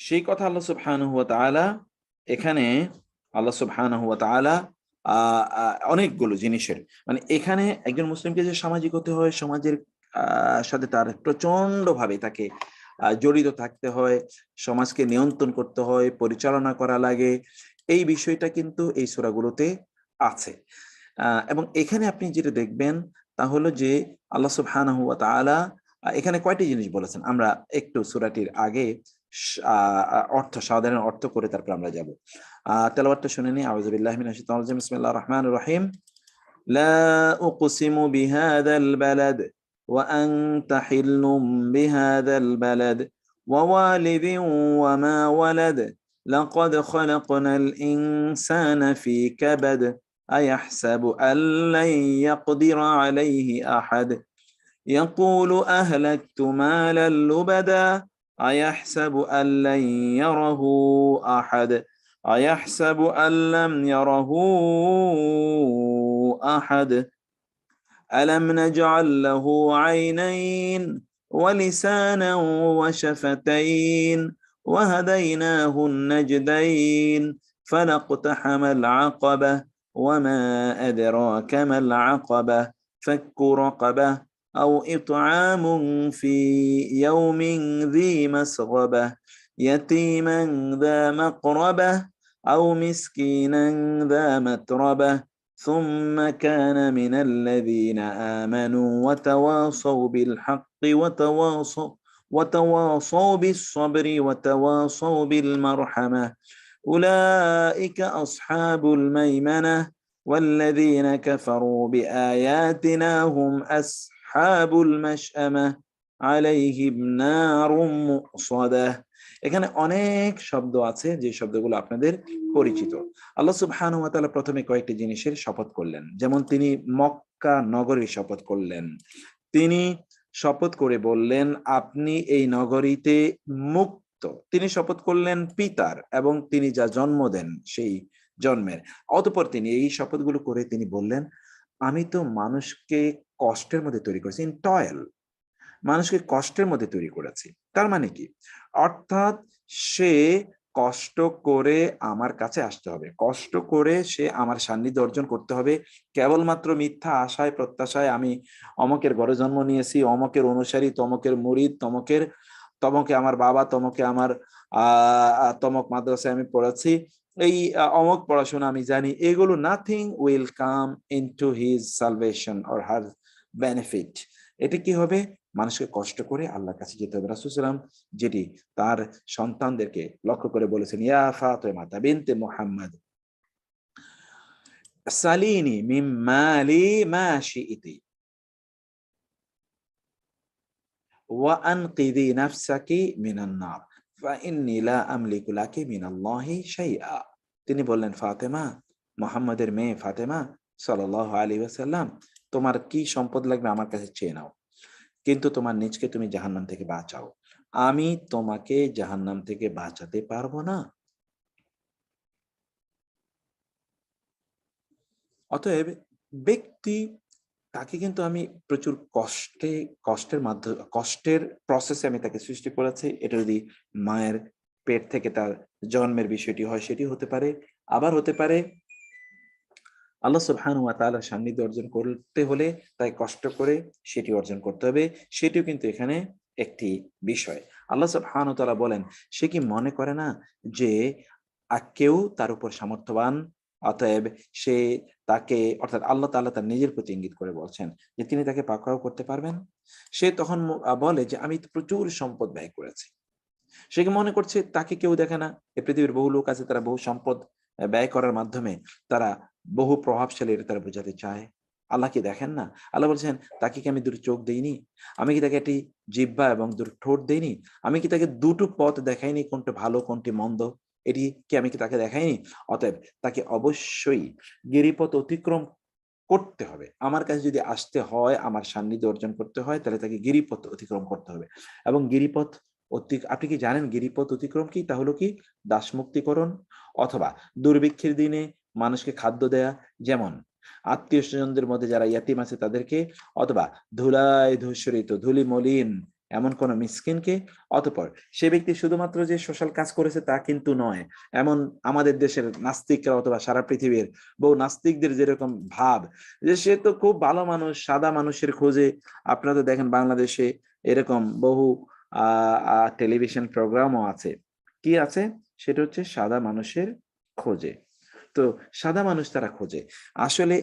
সেই কথা আল্লাহ সুবহানাহু ওয়া তাআলা এখানে আল্লাহ সুবহানাহু ওয়া তাআলা অনেকগুলো জিনিসের মানে এখানে একজন মুসলিমকে যে সামাজিক হতে হয়, সমাজের সাথে তার প্রচন্ড ভাবে তাকে জড়িত থাকতে হয়, সমাজকে নিয়ন্ত্রণ করতে হয়, পরিচালনা করা লাগে, এই বিষয়টা কিন্তু এই সূরাগুলোতে আছে। এবং এখানে আপনি যেটা দেখবেন তা হলো যে আল্লাহ সুবহানাহু ওয়া তাআলা এখানে কয়টি জিনিস বলেছেন, আমরা একটু সূরাটির আগে সাধারণ অর্থ করে তারপর আমরা যাব। তেলাওয়াতটা শুনে নিই। আউযু বিল্লাহি মিনাশ শাইতানির রাজিম। বিসমিল্লাহির রহমানির রহিম। লা উকসিমু বিহাযাল বালাদ ওয়া আনতা হিল্লুম বিহাযাল বালাদ ওয়া ওয়ালিদিন ওয়া মা ওয়ালাদ লাকাদ খালাকনাল ইনসানা ফি কাবাদ আয়াহসাবু আল্লান ইয়াকদিরা আলাইহি আহাদ ইয়াকুলু আহলাকতু মালাল লুবাদা أيحسب أن لن يره أحد أيحسب أن لم يره أحد ألم نجعل له عينين ولسانا وشفتين وهديناه النجدين فلاقتحم العقبة وما أدراك ما العقبة فك رقبة أو إطعام في يوم ذي مسغبة يتيما ذا مقربة أو مسكينا ذا متربة ثم كان من الذين آمنوا وتواصوا بالحق وتواصوا بالصبر وتواصوا بالمرحمة أولئك أصحاب الميمنة والذين كفروا بآياتنا هم أصحاب المشأمة عليهم نار مؤصدة। এখানে অনেক শব্দ আছে যে শব্দগুলো আপনাদের পরিচিত। আল্লাহ সুবহানাহু ওয়া তাআলা প্রথমে কয়েকটি জিনিসের শপথ করলেন, যেমন তিনি মক্কা নগরীর শপথ করলেন। তিনি শপথ করে বললেন আপনি এই নগরীতে মুক্ত। তিনি শপথ করলেন পিতার এবং তিনি যা জন্ম দেন সেই জন্মের। অতঃপর তিনি এই শপথগুলো করে তিনি বললেন আমি তো মানুষকে কষ্টের মধ্যে তৈরি করেছি, ইন টয়েল, মানুষকে কষ্টের মধ্যে তৈরি করেছি। তার মানে কি? অর্থাৎ সে কষ্ট করে আমার কাছে আসতে হবে, কষ্ট করে সে আমার সান্নিধ্য অর্জন করতে হবে। কেবলমাত্র মিথ্যা আশায় প্রত্যাশায় আমি অমকের ঘরে জন্ম নিয়েছি, অমকের অনুসারী, তমকের মুরিদ, তমকে আমার বাবা, তমকে আমার তমক মাদ্রাসায় আমি পড়াচ্ছি, এই অমক পড়াশোনা আমি জানি, এগুলো nothing will come into his salvation or her benefit. এটা কি হবে? মানুষকে কষ্ট করে আল্লাহর কাছে যেতে হবে। রাসূল সাল্লাল্লাহু আলাইহি ওয়াসাল্লাম যেটি তার সন্তানদেরকে লক্ষ্য করে বলেছেন, ইয়া ফাতিমা বিনতে মুহাম্মদ সালিনি মিন মালি মা শিইতি ওয়া আনকিদি নাফসাকি মিনান নার ফাইন্নী লা আমলিকু লাকি মিনাল্লাহি শাইআ। তিনি বললেন ফাতেমা, মুহাম্মদের মেয়ে ফাতেমা সাল্লাল্লাহু আলাইহি ওয়াসাল্লাম, তোমার কি সম্পদ লাগবে আমার কাছে চেয়ে নাও, কিন্তু তোমার নিজকে তুমি জাহান্নাম থেকে বাঁচাও। আমি তোমাকে জাহান্নাম থেকে বাঁচাতে পারবো না। অতএব ব্যক্তি তাকে কিন্তু আমি প্রচুর কষ্টের প্রসেসে আমি তাকে সৃষ্টি করেছি। এটা যদি মায়ের পেট থেকে তার জন্মের বিষয়টি হয় সেটি হতে পারে, আবার হতে পারে আল্লাহ সুবহানাহু ওয়া তাআলার সান্নিধ্য অর্জন করতে হলে তাই কষ্ট করে সেটি অর্জন করতে হবে। সেটিও কিন্তু এখানে একটি বিষয়। আল্লাহ সুবহানাহু ওয়া তাআলা বলেন, সে কি মনে করে না যে কেউ তার উপর সামর্থ্যবান, অতএব সে তাকে, অর্থাৎ আল্লাহ তাআলা তার নিজের প্রতি ইঙ্গিত করে বলছেন যে তিনি তাকে পাকড়াও করতে পারবেন। সে তখন বলে যে আমি তো প্রচুর সম্পদ ব্যয় করেছি। সে কি মনে করছে তাকে কেউ দেখে না? এই পৃথিবীর বহু লোক আছে, তারা বহু সম্পদ ব্যয় করার মাধ্যমে তারা বহু প্রভাবশালী, এটা তারা বোঝাতে চায়। আল্লাহ কি দেখেন না? আল্লাহ বলছেন, তাকে কি আমি দুটো চোখ দেইনি? আমি কি তাকে একটি জিহ্বা এবং দুটো ঠোঁট দেইনি? আমি কি তাকে দুটো পথ দেখাইনি, কোনটি ভালো কোনটি মন্দ? এটি কি আমি কি তাকে দেখাইনি? অতএব তাকে অবশ্যই গিরিপথ অতিক্রম করতে হবে। আমার কাছে যদি আসতে হয়, আমার সান্নিধ্য অর্জন করতে হয়, তাহলে তাকে গিরিপথ অতিক্রম করতে হবে। এবং গিরিপথ আপনি কি জানেন গিরিপথ অতিক্রম কি? তা হলো কি? দাসমুক্তিকরণ, অথবা দুর্ভিক্ষের দিনে মানুষকে খাদ্য দেয়া, যেমন আত্মীয় স্বজনদের মধ্যে যারা ইয়াতিম আছে তাদেরকে, অথবা ধুলায় ধূসরিত ধুলি মলিন এমন কোন মিসকিনকে। অতঃপর সে ব্যক্তি শুধুমাত্র যে সোশ্যাল কাজ করেছে তা কিন্তু নয়। এমন আমাদের দেশের নাস্তিকরা অথবা সারা পৃথিবীর বহু নাস্তিকদের যেরকম ভাব যে সে তো খুব ভালো মানুষ, সাদা মানুষের খোঁজে। আপনারা তো দেখেন বাংলাদেশে এরকম বহু টেলিভিশন প্রোগ্রামও আছে। কি আছে? সেটা হচ্ছে সাদা মানুষের খোঁজে। তো সাদা মানুষ তারা খোঁজে। আসলে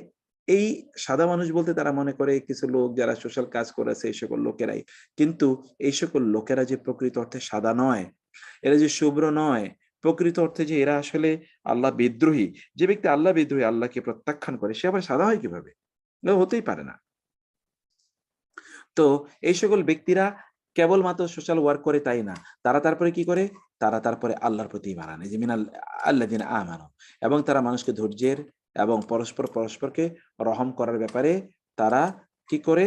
এই সাদা মানুষ বলতে তারা মনে করে কিছু লোক যারা সোশ্যাল কাজ করেছে এই সকল লোকেরাই। কিন্তু এই সকল লোকেরা যে প্রকৃত অর্থে সাদা নয়, এরা যে শুভ্র নয়, প্রকৃত অর্থে যে এরা আসলে আল্লাহ বিদ্রোহী। যে ব্যক্তি আল্লাহ বিদ্রোহী, আল্লাহকে প্রত্যাখ্যান করে, সে আবার সাদা হয় কিভাবে? এটা হতেই পারে না। তো এই সকল ব্যক্তিরা কেবলমাত্র সোশ্যাল ওয়ার্ক করে তাই না, তারা তারপরে কি করে? তারা তারপরে আল্লাহর প্রতি ঈমান আনে, যে মিনাল আল্লাযিনা আমানু, এবং তারা মানুষকে ধৈর্যের এবং পরস্পরকে রহম করার ব্যাপারে তারা কি করে?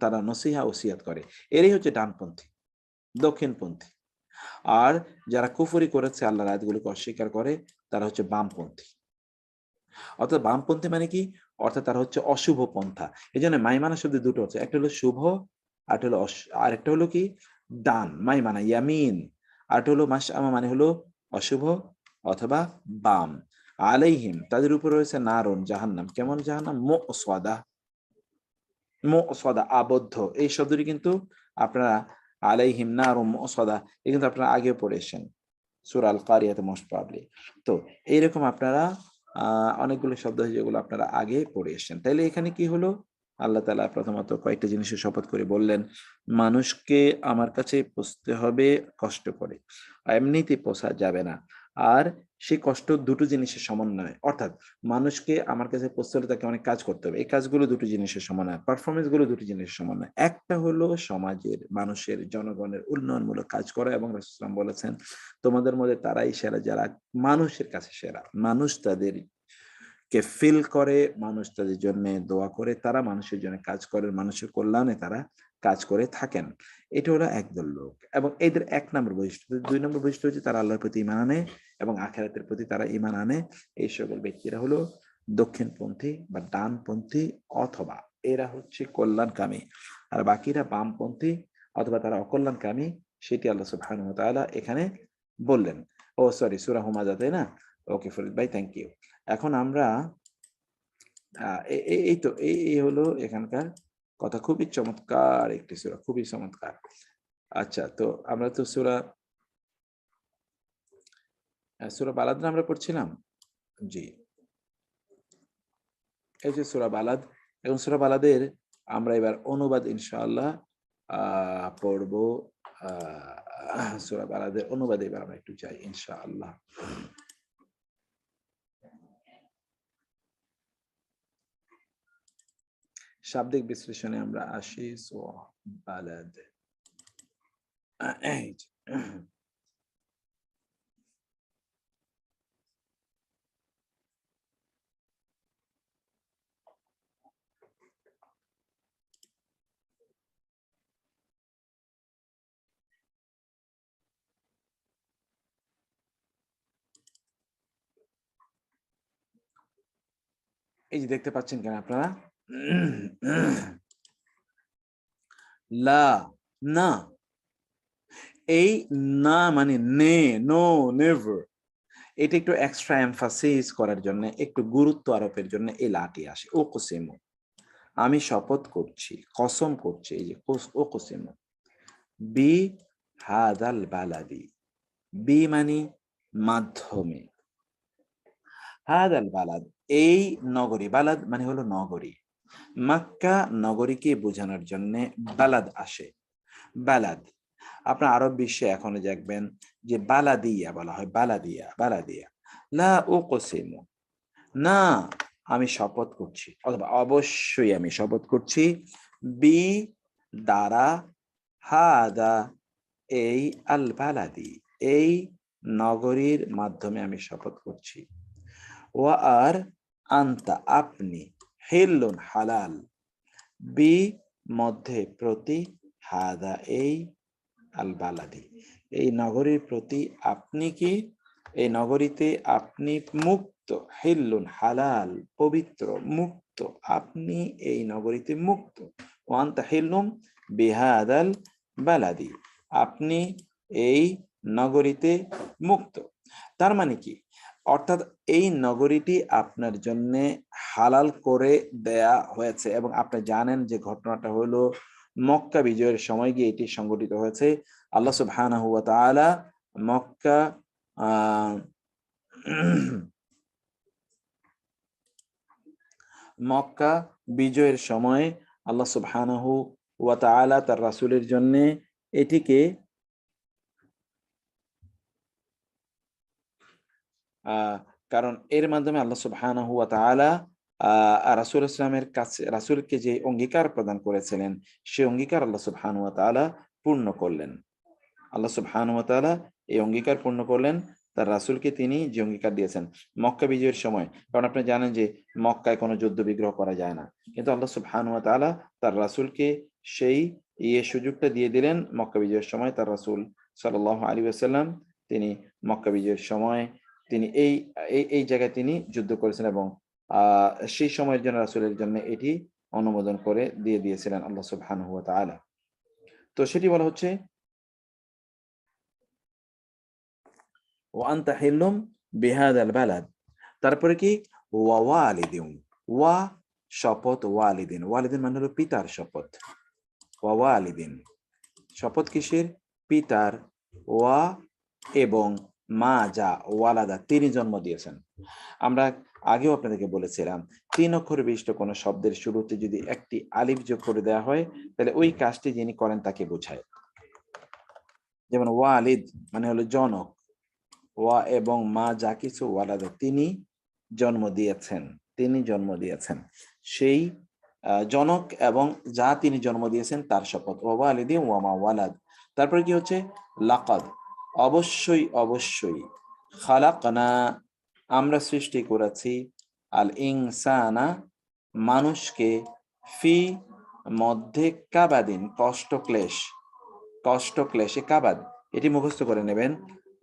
তারা নসিহা ওসিয়াত করে। এরই হচ্ছে ডানপন্থী, দক্ষিণপন্থী। আর যারা কুফরি করেছে, আল্লাহর আয়াতগুলোকে অস্বীকার করে, তারা হচ্ছে বামপন্থী। অর্থাৎ বামপন্থী মানে কি? অর্থাৎ তারা হচ্ছে অশুভ পন্থা। এই জন্য মাইমানা শব্দে দুটো হচ্ছে, একটা হলো শুভ, আরেকটা হলো কি? ডান, মাইমানা ইয়ামিন। আরেকটা হলো মাশআমা, মানে হলো অশুভ অথবা বাম। আলাইহিম, তাদের উপর রয়েছে নারুন, জাহান্নাম। কেমন জাহান্নাম? মুসওয়াদা, মুসওয়াদা, আবদ্ধ। এই শব্দটি কিন্তু আপনারা আলাইহিম নারুন মুসওয়াদা, এই কিন্তু আপনারা আগে পড়ে এসেছেন সূরা আল কারিয়াতে মোস্ট প্রবাবলি। তো এইরকম আপনারা অনেকগুলো শব্দ যেগুলো আপনারা আগে পড়ে এসেছেন। তাইলে এখানে কি হলো? আল্লাহ তাআলা প্রথমত কয়েকটা জিনিসের শপথ করে বললেন, মানুষকে আমার কাছে পৌঁছতে হবে কষ্ট করে, এমনিতে পৌঁছা যাবে না। আর সেই কষ্ট দুটো জিনিসের সমন্বয়, অর্থাৎ মানুষকে আমার কাছে পৌঁছতে হলে তাকে অনেক কাজ করতে হবে। এই কাজগুলো দুটো জিনিসের সমন্বয়, পারফরমেন্স গুলো দুটো জিনিসের সমন্বয়। একটা হলো সমাজের, মানুষের, জনগণের উন্নয়নমূলক কাজ করা, এবং রাসূল সাল্লাল্লাহু আলাইহি ওয়াসাল্লাম বলেছেন তোমাদের মধ্যে তারাই সেরা যারা মানুষের কাছে সেরা। মানুষ তাদের কে ফিল করে, মানুষ তাদের জন্য দোয়া করে, তারা মানুষের জন্য কাজ করেন, মানুষের কল্যাণে তারা কাজ করে থাকেন। এটা হলো একদল লোক, এবং এদের এক নম্বর বৈশিষ্ট্য। দুই নম্বর বৈশিষ্ট্য হচ্ছে তারা আল্লাহর প্রতি ঈমান আনে এবং আখিরাতের প্রতি তারা ঈমান আনে। এই সকল ব্যক্তিরা হলো দক্ষিণপন্থী বা ডানপন্থী, অথবা এরা হচ্ছে কল্যাণকামী। আর বাকিরা বামপন্থী অথবা তারা অকল্যাণকামী। সেটি আল্লাহ সুবহানাহু ওয়া তাআলা এখানে বললেন। ও সরি, সূরা হুমাযা, তাই না? ওকে ফরিদ ভাই, থ্যাংক ইউ। এখন আমরা এই তো এই হলো এখানকার কথা। খুবই চমৎকার একটি সূরা, খুবই চমৎকার। আচ্ছা, তো আমরা তো সূরা বালাদ আমরা পড়ছিলাম। জি, এই যে সূরা বালাদ, এবং সূরা বালাদের আমরা এবার অনুবাদ ইনশাআল্লাহ পড়ব। সূরা বালাদের অনুবাদে এবার আমরা একটু যাই ইনশাআল্লাহ। শাব্দিক বিশ্লেষণে আমরা আসি। সূরা বালাদ, এই যে, এই যে দেখতে পাচ্ছেন কেন আপনারা, লা, না, এই না মানে নে, নো, নেভার, এটা একটু এক্সট্রা এমফাসিস করার জন্য, একটু গুরুত্ব আরোপের জন্য এই লাটি আসে। ও কুসিমু, আমি শপথ করছি, কসম করছি, এই যে ও কুসিমু বি হাদাল বালাদি, বি মানে মাধ্যমে, হাদাল বালাদ এই নগরী, বালাদ মানে হলো নগরী, মক্কা নগরীকে বোঝানোর জন্য বালাদ আসে। বালাদ আপনার আরব বিশ্বে এখনো দেখবেন যে বালাদিয়া বলা হয়, বালাদিয়া, বালাদিয়া। লা উকসিমু, না আমি শপথ করছি, অথবা অবশ্যই আমি শপথ করছি, বি দ্বারা, হাদা এই, আল বালাদি এই নগরীর মাধ্যমে আমি শপথ করছি, ওয়া আর আন্তা আপনি, হিল্লুন হালাল, বি মধ্যে প্রতি, হাদা এই, আল বালাদি এই নগরীর প্রতি, আপনি কি এই নগরীতে আপনি মুক্ত, হিল্লুন হালাল পবিত্র, মুক্ত, আপনি এই নগরীতে মুক্ত, ওয়ান্তা হিল্লুম বিহাদাল বালাদি আপনি এই নগরীতে মুক্ত। তার মানে কি, অর্থাৎ এই নগরীটি আপনার জন্য হালাল করে দেয়া হয়েছে, এবং আপনি জানেন যে ঘটনাটা হলো মক্কা বিজয়ের সময় গিয়ে এটি সংঘটিত হয়েছে। আল্লাহ সুবহানাহু ওয়া তাআলা মক্কা মক্কা বিজয়ের সময় আল্লাহ সুবহানাহু ওয়া তাআলা তার রাসূলের জন্য এটিকে কারণ এর মাধ্যমে আল্লাহ সুবহানাহু ওয়া তাআলা রাসূল ইসলামের কাছে রাসূলকে যে অঙ্গীকার প্রদান করেছিলেন, সেই অঙ্গীকার আল্লাহ সুবহানাহু ওয়া তাআলা পূর্ণ করলেন। আল্লাহ সুবহানাহু ওয়া তাআলা এই অঙ্গীকার পূর্ণ করলেন, তার রাসূলকে তিনি যে অঙ্গীকার দিয়েছেন মক্কা বিজয়ের সময়। কারণ আপনি জানেন যে মক্কায় কোনো যুদ্ধ বিগ্রহ করা যায় না, কিন্তু আল্লাহ সুবহানাহু ওয়া তাআলা তার রাসূলকে সেই সুযোগটা দিয়ে দিলেন মক্কা বিজয়ের সময়। তার রাসূল সাল্লাল্লাহু আলাইহি ওয়াসাল্লাম তিনি মক্কা বিজয়ের সময় তিনি এই জায়গায় তিনি যুদ্ধ করেছেন, এবং সেই সময়ের জন্য রাসূলের জন্য এটি অনুমোদন করে দিয়ে দিয়েছিলেন আল্লাহ সুবহানাহু ওয়া তাআলা। তো সেটি বলা হচ্ছে ওয়া আনতা হিল্লুম বিহাদাল বালাদ, তারপরে কি ওয়া ওয়ালিদিন, ওয়া শপথ, ওয়ালিদিন, ওয়ালিদিন মানে হলো পিতার শপথ, ওয়া ওয়ালিদিন শপথ কিসের, পিতার, ওয়া এবং মা যা ওয়ালাদা তিনি জন্ম দিয়েছেন। আমরা আগেও আপনাদেরকে বলেছিলাম 3 অক্ষর বিশিষ্ট কোন শব্দের শুরুতে যদি একটি আলিফ যোগ করে দেওয়া হয় তাহলে ওই কাজটি যিনি করেন তাকে বোঝায়। যেমন ওয়ালিদ মানে হলো জনক, ওয়া এবং মা যা কিছু, ওয়ালাদা তিনি জন্ম দিয়েছেন, তিনি জন্ম দিয়েছেন, সেই জনক এবং যা তিনি জন্ম দিয়েছেন তার শপথ, ওয়া ওয়ালিদি ওয়া মা ওয়ালাদ। তারপরে কি হচ্ছে লাকাদ, অবশ্যই অবশ্যই, খালাকনা আমরা সৃষ্টি করেছি, আল ইনসানা মানুষকে, ফি মধ্যে, কাবাদিন কষ্ট ক্লেশ, কষ্ট ক্লেশে, কাবাদ এটি মুখস্থ করে নেবেন,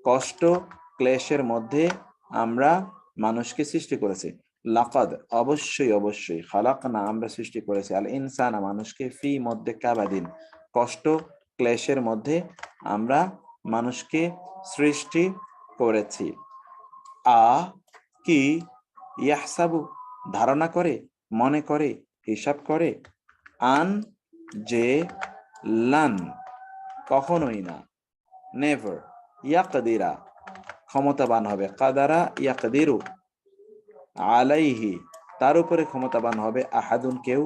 কষ্ট ক্লেশের মধ্যে আমরা মানুষকে সৃষ্টি করেছি। লাকাদ অবশ্যই অবশ্যই, খালাকনা আমরা সৃষ্টি করেছি, আল ইনসানা মানুষকে, ফি মধ্যে, কাবাদিন কষ্ট ক্লেশের মধ্যে আমরা মানুষকে সৃষ্টি করেছি। আ কি ইয়াহসাবু ধারণা করে, মনে করে, হিসাব করে, আন যে, লান কখনোই না, নেভার, ইয়াকদিরা ক্ষমতাবান হবে, কাদারা ইয়াকদিরু আলাইহি তার উপরে ক্ষমতাবান হবে, আহাদুন কেউ,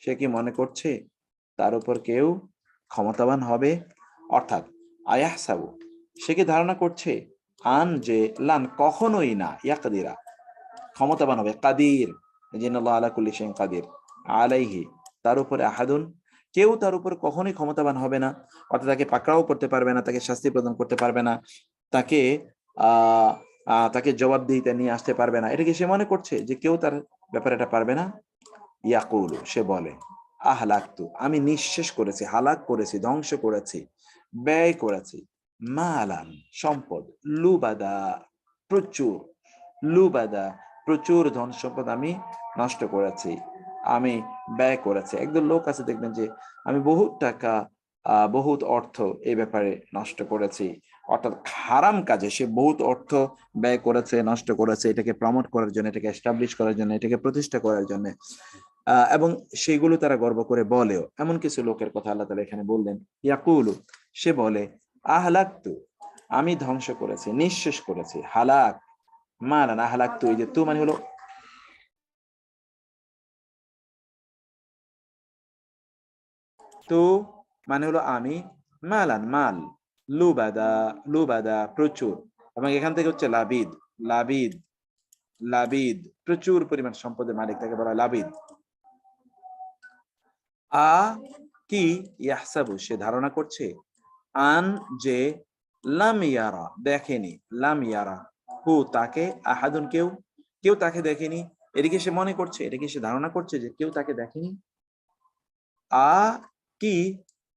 সে কি মনে করছে তার উপর কেউ ক্ষমতাবান হবে, অর্থাৎ আয়াহসাবু সে কি ধারণা করছে, আন যে, লান কখনোই না, ইয়াকদিরা ক্ষমতাবান হবে, কাদির জিনাল্লাহু আলা কুল্লি শাইইন কাদির, আলাইহি তার উপরে, আহাদুন কেউ তার উপর কখনোই ক্ষমতাবান হবে না, অর্থাৎ তাকে পাকড়াও করতে পারবে না, তাকে শাস্তি প্রদান করতে পারবে না, তাকে তাকে জবাবদিহিতা নিয়ে আসতে পারবে না। এটা কি সে মনে করছে যে কেউ তার ব্যাপারে এটা পারবে না? ইয়াকুলু সে বলে, আহলাকতু আমি নিঃশেষ করেছি, হালাক করেছি, ধ্বংস করেছি, ব্যয় করেছি, মালান সম্পদ, লুবাদা প্রচুর, লুবাদা প্রচুর ধন সম্পদ আমি নষ্ট করেছি, আমি ব্যয় করেছি। একদল লোক আছে দেখবেন যে আমি বহুত টাকা বহুত অর্থ এই ব্যাপারে নষ্ট করেছি, অর্থাৎ হারাম কাজে সে বহুত অর্থ ব্যয় করেছে, নষ্ট করেছে, এটাকে প্রমোট করার জন্য, এটাকে এস্টাবলিশ করার জন্য, এটাকে প্রতিষ্ঠা করার জন্য, এবং সেগুলো তারা গর্ব করে বলেও। এমন কিছু লোকের কথা আল্লাহ তাআলা এখানে বললেন, ইয়াকুলু, সে বলে, আহলাকতু, আমি ধ্বংস করেছি, নিঃশেষ করেছি। হালাক মালান, আহলাকতু, এই যে তু মানে হলো তো, মানে হলো আমি, মালান মাল, লুবাদা, লুবাদা প্রচুর, এবং এখান থেকে হচ্ছে লাবিদ, লাবিদ, লাবিদ প্রচুর পরিমাণ সম্পদের মালিক, তাকে বলা হয় লাবিদ। আ কি, ইয়াহসাবু, সে ধারণা করছে, আন যে, লাম ইয়ারা, দেখেনি, লাম ইয়ারা, হু তাকে, আহাদুন কেউ, কেউ তাকে দেখেনি, এদিকে সে মনে করছে, এটাকে সে ধারণা করছে যে কেউ তাকে দেখেনি। আ কি,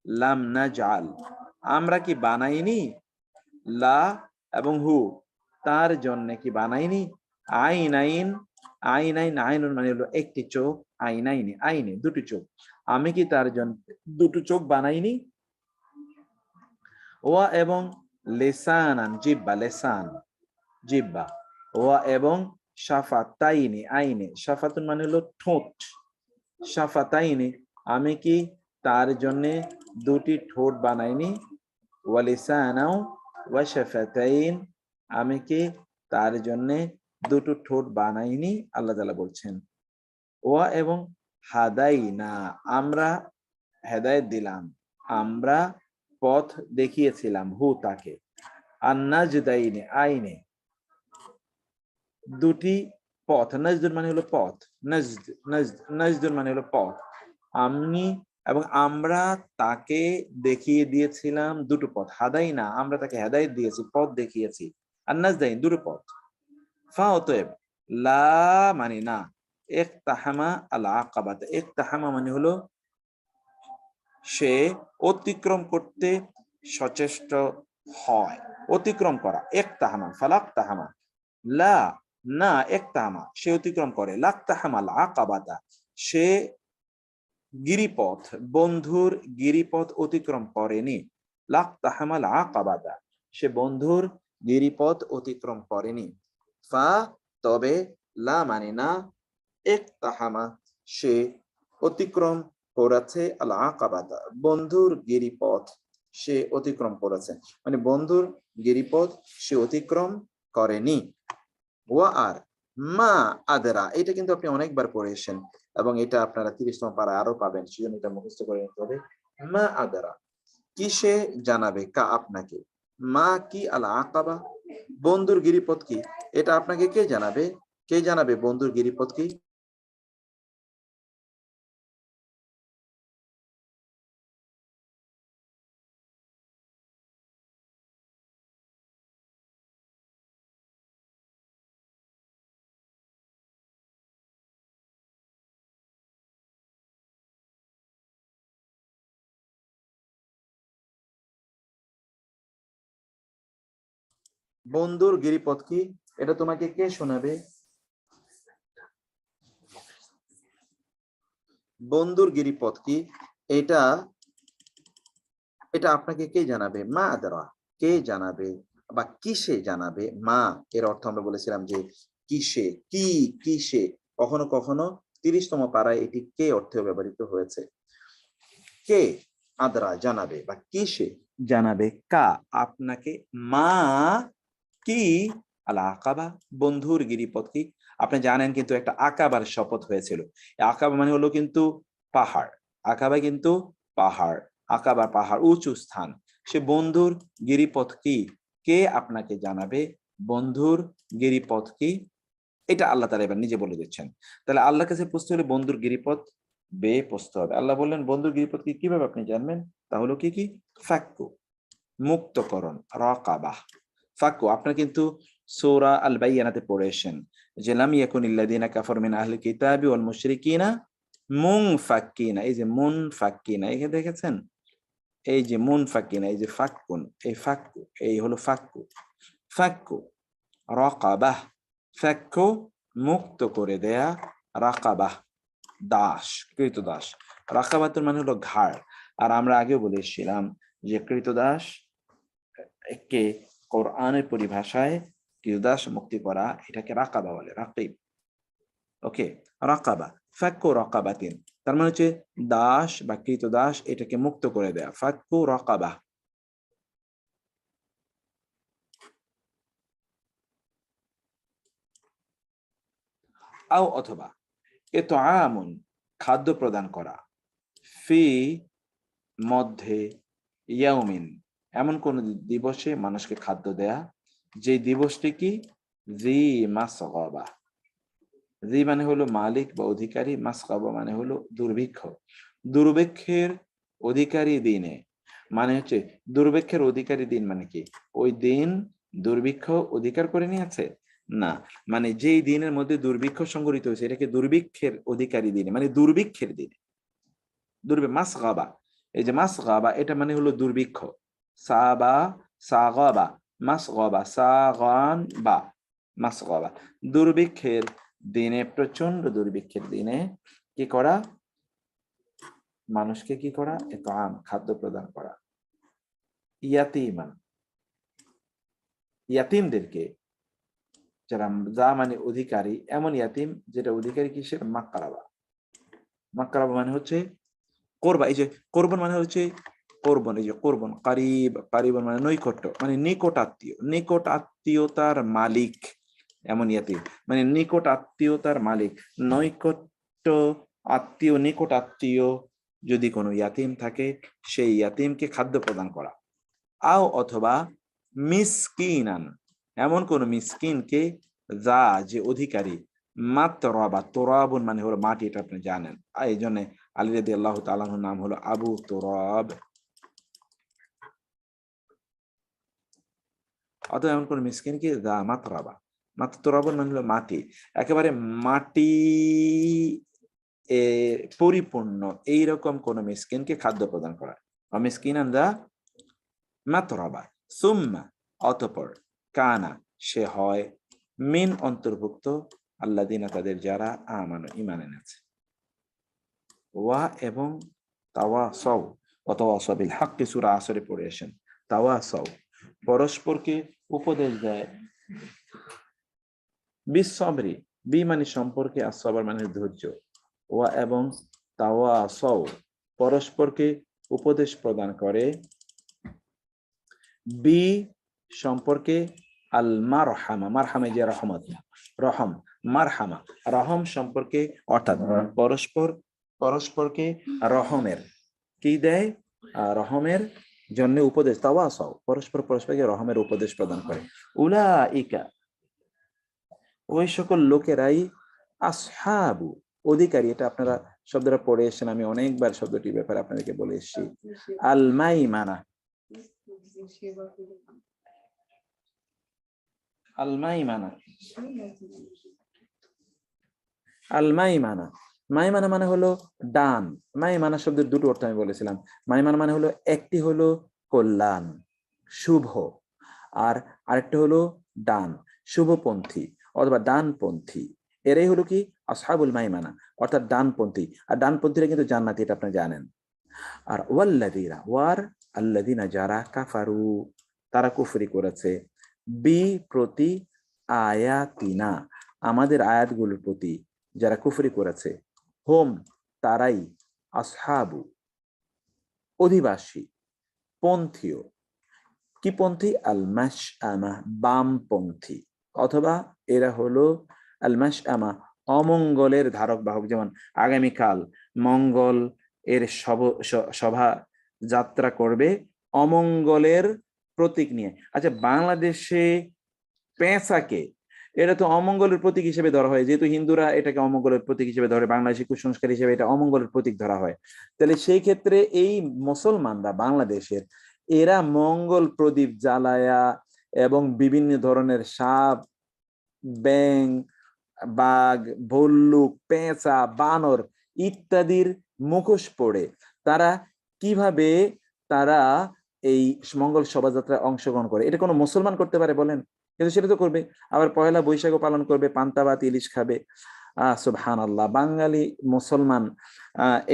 লাম নাজআল, আমরা কি বানাইনি, লা এবং হু তার জন্য কি বানাইনি, আইনাইন, আইনাইন, আইনুন মানে হলো একটি চোখ, আইনাইনি আইনে দুটি চোখ, আমি কি তার জন্য দুটো চোখ বানাইনি। ওয়া এবং লিসানান, জিব্বা, লিসান জিব্বা, ওয়া এবং শাফাতাইনি, আইনে, শাফাতুন মানে হলো ঠোঁট, শাফাতাইনি, আমি কি তার জন্য দুটি ঠোঁট বানাইনি। ওয়া লিসানাও ওয়া শাফাতাইন, আমি কি তার জন্য দুটো ঠোঁট বানাইনি, আল্লাহ তাআলা বলছেন। ওয়া এবং হাদাইনা, আমরা হেদায়েত দিলাম, আমরা পথ দেখিয়েছিলাম, হু তাকে, আন্নাজদাইনে, আইনে দুটি পথ, নাজদুন মানে হলো পথ, নাজদ, নাজদ, নাজদুন মানে হলো পথ, আমি এবং আমরা তাকে দেখিয়ে দিয়েছিলাম দুটো পথ, হাদাইনা আমরা তাকে হেদায়েত দিয়েছি, পথ দেখিয়েছি, আন্নাজদাইন দুটো পথ। ফা অতএব, লা মানে না, ইকতাহামা আল আকাবাত, ইকতাহামা মানে হলো সে অতিক্রম করতে সচেষ্ট হয়, অতিক্রম করা, ইকতাহামা, ফালাকতাহামা, লা না, ইকতাহামা সে অতিক্রম করে, লাকতাহামা আল আকাবাতা সে গিরিপথ, বন্ধুর গিরিপথ অতিক্রম করেনি, লাকতাহামা আল আকাবাতা সে বন্ধুর গিরিপথ অতিক্রম করেনি। ফা তবে, লা মানে না, ইকতাহামা সে অতিক্রম করেছে, আল আকাবাতা বন্ধুর গিরিপথ সে অতিক্রম করেছে, মানে বন্ধুর গিরিপথ সে অতিক্রম করেনি। ওয়া আর মা আদরা, এটা কিন্তু আপনি অনেকবার পড়েছেন এবং এটা আপনারা 30তম পারায় আরো পাবেন, সেজন্য এটা মুখস্থ করে নিতে হবে। মা আদরা, কিসে জানাবে, কা আপনাকে, মা কি, আল আকাবা বন্ধুর গিরিপথ কি, এটা আপনাকে কে জানাবে, কে জানাবে বন্ধুর গিরিপথ কি। বন্ধুর গিরিপথ কি, এটা তোমাকে কে শোনাবে, বন্ধুর গিরিপথ কি, এটা এটা আপনাকে কে জানাবে, মা আদরা কে জানাবে, বা কিসে জানাবে। মা এর অর্থ আমরা বলেছিলাম যে কিসে, কি, কিসে, কখনো কখনো 30তম পারায় এটি কে অর্থে ব্যবহৃত হয়েছে। কে আদরা জানাবে বা কিসে জানাবে, কা আপনাকে, মা কি, আল আকাবা বন্ধুর গিরিপথ কি। আপনি জানেন কিন্তু একটা আকাবার শপথ হয়েছিল, আকাবা মানে হলো কিন্তু পাহাড়, আকাবা কিন্তু পাহাড়, আকাবা পাহাড় উঁচু স্থান, সে বন্ধুর গিরিপথ কি, কে আপনাকে জানাবে বন্ধুর গিরিপথ কি, এটা আল্লাহ তাআলা এবার নিজে বলে দিচ্ছেন। তাহলে আল্লাহর কাছে পুছতে হলে বন্ধুর গিরিপথ বেয়ে পুছতে হবে। আল্লাহ বললেন বন্ধুর গিরিপথ কি, কিভাবে আপনি জানবেন, তাহলে কি কি, ফাক্কু মুক্তকরণ, রাকাবাহ, ফাক্কু আপনারা কিন্তু সূরা আল বাইয়ানাতে পড়েছেন যে লাম ইয়াকুনিল্লাযিনা কাফারু মিন আহলিল কিতাবি ওয়াল মুশরিকিনা মুনফাক্কিনা, এই যে মুনফাক্কিনা এখানে দেখেছেন, এই যে মুনফাক্কিনা, এই যে ফাক্কুন, এই ফাক্কু এই হলো ফাক্কু, ফাক্কু রাকাবাহ, ফাক্কু মুক্ত করে দেয়া, রাকাবাহ দাস, কৃতদাস। রাকাবাতুর মানে হলো ঘাড়। আর আমরা আগেও বলে এসেছিলাম যে কৃতদাস কে কোরআনের পরিভাষায় কৃতদাস মুক্তি করা, এটাকে রাকাবা বলে, রাকিব। ওকে, রাকাবা, ফাক্কু রাকাবাতিন, তার মানে হচ্ছে দাস বা কৃতদাস এটাকে মুক্ত করে দেয়া, ফাক্কু রাকাবা। আও অথবা, ইতআমুন খাদ্য প্রদান করা, ফি মধ্যে, ইয়াউমিন এমন কোন দিবসে মানুষকে খাদ্য দেয়া যে দিবসটি কি, জি মাসগাবা, জি মানে হলো মালিক বা অধিকারী, মাসগাবা মানে হলো দুর্ভিক্ষ, দুর্ভিক্ষের অধিকারী দিনে, মানে হচ্ছে দুর্ভিক্ষের অধিকারী দিন মানে কি, ওই দিন দুর্ভিক্ষ অধিকার করে নিয়েছে না, মানে যেই দিনের মধ্যে দুর্ভিক্ষ সংঘটিত হয়েছে এটাকে দুর্ভিক্ষের অধিকারী দিনে, মানে দুর্ভিক্ষের দিনে, মাসগাবা, এই যে মাসগাবা এটা মানে হলো দুর্ভিক্ষ, সাবা সাগাবা, মাসগাবা সাগান বা, মাসগাবা দুর্ভিক্ষের দিনে, প্রচন্ড দুর্ভিক্ষের দিনে কি করা, মানুষকে কি করা, ইতআম খাদ্য প্রদান করা, ইয়াতীমান ইয়াতিমদেরকে, যারা যা মানে অধিকারী, এমন ইয়াতিম যেটা অধিকারী কিসের, মাকরাবা, মাকরাবা মানে হচ্ছে কোরবা, এই যে কোরবান মানে হচ্ছে কোরবান, এই যে কোরবান, কারিব, কারিবান মানে নৈকট্য, মানে নিকট আত্মীয়, নিকট আত্মীয়তার মালিক, এমন ইয়াতিম মানে নিকট আত্মীয়তার মালিক, নৈকট্য আত্মীয়, নিকট আত্মীয় যদি কোনো ইয়াতিম থাকে সেই ইয়াতিমকে খাদ্য প্রদান করা, আও অথবা মিসকিনান এমন কোন মিসকিনকে যা যে অধিকারী, মাতরাবা, তোরাবুন মানে হলো মাটি, এটা আপনি জানেন, এই জন্য আলী রাদিয়াল্লাহু তাআলা আনহুর নাম হলো আবু তুরাব। অথবা এমন কোন মিসকিনকে যা মাতরাবা, মাতরাবুন মানে হলো মাটি, একেবারে মাটি পরিপূর্ণ এইরকম কোন মিসকিনকে খাদ্য প্রদান করা, মিসকিনান যা মাতরাবা, সুম্মা অতঃপর, কানা সে হয়, মিন অন্তর্ভুক্ত, আল্লাযিনা তাদের যারা, আমানু ঈমান এনেছে, ওয়া এবং তাওয়াসাউ, ওয়াতাওয়াসাউ বিল হাক্কি সূরা আসরে পড়ে আসেন, তাওয়াসাউ পরস্পরকে উপদেশ দেয়, বিসসবরি বি মানে সম্পর্কে, আসসাবর মানে ধৈর্য, ওয়া এবং তাওয়াসাউ পরস্পরকে উপদেশ প্রদান করে, বি সম্পর্কে, আল মারহামা, মারহামা যে রহমত, রহম, মারহামা রহম সম্পর্কে, অর্থাৎ পরস্পরকে রহমের কি দেয়, রহমের জন্য উপদেশ, তাওয়াসাও পরস্পরকে রহমের উপদেশ প্রদান করে, উলাইকা ওই সকল লোকেরাই, আসহাবু অধিকারী, এটা আপনারা শব্দটা পড়ে এসেছেন, আমি অনেকবার শব্দটির ব্যাপারে আপনাদেরকে বলে এসেছি, আল মাইমানা, আল মাইমানা, আল মাইমানা, মাইমানা মানে হলো ডান, মাইমানা শব্দের দুটো অর্থ আমি বলেছিলাম, মাইমানা মানে হলো একটি হলো কল্যাণ, শুভ, আর আরেকটা হলো ডান, শুভপন্থী অথবা ডানপন্থী, এরাই হলো কি আসহাবুল মাইমানা, অর্থাৎ ডানপন্থী, আর ডানপন্থীরা কিন্তু জান্নাতি, এটা আপনি জানেন। আর ওয়াল্লাযীনা ওয়ার আল্লাযীনা যারা, কাফারু তারা কুফরি করেছে, বি প্রতি, আয়াতিনা আমাদের আয়াতগুলোর প্রতি যারা কুফরি করেছে, হোম তারাই, আসহাবু অধিবাসী, পন্থীয়, কি পন্থী, আল মাশআমা বামপন্থী, অথবা এরা হলো আল মাশআমা অমঙ্গলের ধারক বাহক, যেমন আগামীকাল মঙ্গল এর সভা যাত্রা করবে অমঙ্গলের প্রতীক নিয়ে। আচ্ছা, বাংলাদেশে পেঁচাকে এটা তো অমঙ্গলের প্রতীক হিসেবে ধরা হয়, যেহেতু হিন্দুরা এটাকে অমঙ্গলের প্রতীক হিসেবে ধরে, বাংলাদেশি কুসংস্কার হিসেবে এটা অমঙ্গলের প্রতীক ধরা হয়, তাহলে সেই ক্ষেত্রে এই মুসলমানরা বাংলাদেশের, এরা মঙ্গল প্রদীপ জ্বালায়া এবং বিভিন্ন ধরনের সাপ, ব্যাং, বাঘ, ভল্লুক, পেঁচা, বানর ইত্যাদির মুখোশ পড়ে তারা কিভাবে তারা এই মঙ্গল শোভাযাত্রায় অংশগ্রহণ করে, এটা কোনো মুসলমান করতে পারে বলেন? কিন্তু সেটা তো করবে। আবার পয়লা বৈশাখও পালন করবে, পান্তা ভাত ইলিশ খাবে। সুবহানাল্লাহ, বাঙালি মুসলমান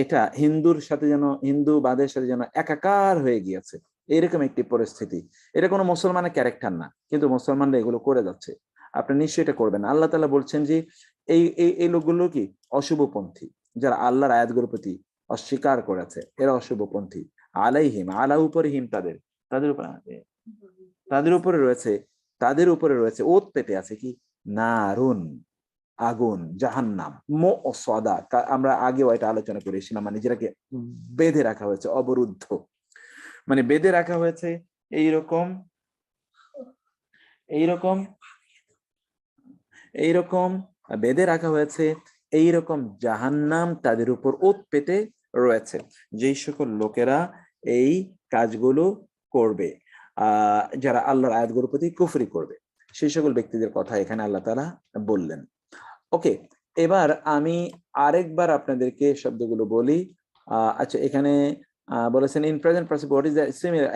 এটা হিন্দুবাদের সাথে যেন একাকার হয়ে গিয়েছে, এরকম একটি পরিস্থিতি। এটা কোনো মুসলমানের ক্যারেক্টার না, কিন্তু মুসলমানরা এগুলো করে যাচ্ছে। আপনি নিশ্চয়ই এটা করবেন। আল্লাহ তাআলা বলছেন যে এই এই এই লোকগুলো কি অশুভপন্থী, যারা আল্লাহর আয়াতগুলোর প্রতি অস্বীকার করেছে, এরা অশুভপন্থী। আলাইহিম, আলা উপরে হিম, তাদের উপর তাদের উপরে রয়েছে ওত পেতে আছে কি নারুন, আগুন, জাহান্নাম, মুসআদা। আমরা আগেও এটা আলোচনা করেছিলাম, মানে যেটাকে বেঁধে রাখা হয়েছে, অবরুদ্ধ, মানে বেঁধে রাখা হয়েছে এইরকম এইরকম এইরকম বেঁধে রাখা হয়েছে এইরকম জাহান্নাম তাদের উপর ওত পেতে রয়েছে, যেই সকল লোকেরা এই কাজগুলো করবে, যারা আল্লাহর আয়াতগুলোর প্রতি কুফরি করবে, সেই সকল ব্যক্তিদের কথা এখানে আল্লাহ তাআলা বললেন। ওকে, এবার আমি আরেকবার আপনাদেরকে শব্দগুলো বলি। আচ্ছা, এখানে বলেছেন in present participle what is the similar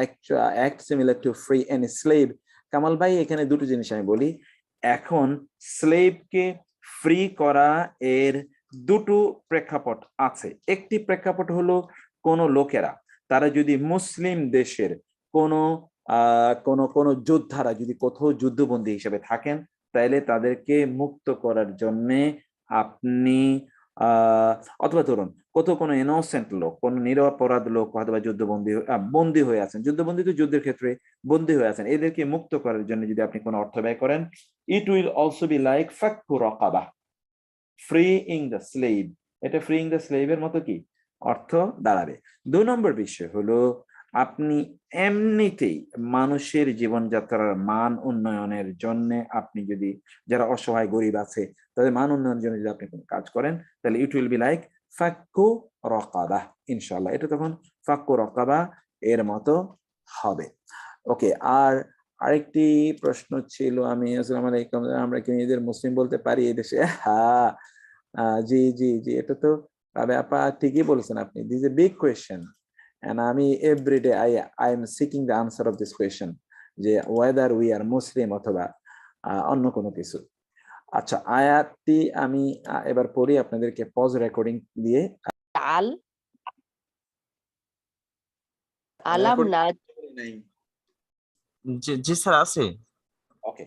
act similar to free and slave. Kamal ভাই, এখানে দুটো জিনিস আমি বলি। এখন স্লেভকে ফ্রি করা এর দুটো প্রেক্ষাপট আছে। একটি প্রেক্ষাপট হলো কোন লোকেরা, তারা যদি মুসলিম দেশের কোনো কোনো যোদ্ধারা যদি কোথাও যুদ্ধবন্দী হিসেবে থাকেন, তাইলে তাদেরকে মুক্ত করার জন্য আপনি অথবা ধরুন কোথাও কোনো ইনোসেন্ট লোক, কোনো নিরপরাধ লোক হয়তো বা বন্দী হয়ে আছেন, যুদ্ধবন্দী তো যুদ্ধের ক্ষেত্রে বন্দী হয়ে আছেন, এদেরকে মুক্ত করার জন্য যদি আপনি কোনো অর্থ ব্যয় করেন, it will also be like ফাক্কু রাকাবাহ, ফ্রিইং দ্য স্লেভ। এটা ফ্রিইং দ্য স্লেভের মতো কি অর্থ দাঁড়াবে। 2 নম্বর বিষয় হলো, আপনি এমনিতেই মানুষের জীবনযাত্রার মান উন্নয়নের জন্য আপনি যদি, যারা অসহায় গরিব আছে তাদের মান উন্নয়নের জন্য যদি আপনি কোনো কাজ করেন, তাহলে ইট উইল বি লাইক ফাক্কু রাকাবাহ, ইনশাআল্লাহ এটা তখন ফাক্কু রাকাবাহ এর মতো হবে। ওকে, আর আরেকটি প্রশ্ন ছিল, আসসালামু আলাইকুম, আমরা কি নিজেদের মুসলিম বলতে পারি এই দেশে? হ্যাঁ, জি জি জি, এটা তো আপা ঠিকই বলেছেন আপনি। This a big question, and আমি everyday I am seeking the answer of this question, যে ওয়েদার উই আর মুসলিম অথবা অন্য কোনো কিছু। আচ্ছা, আয়াতটি আমি এবার পড়ি আপনাদেরকে পজ রেকর্ডিং দিয়ে। আল আলাম না জি স্যার, আছে। ওকে,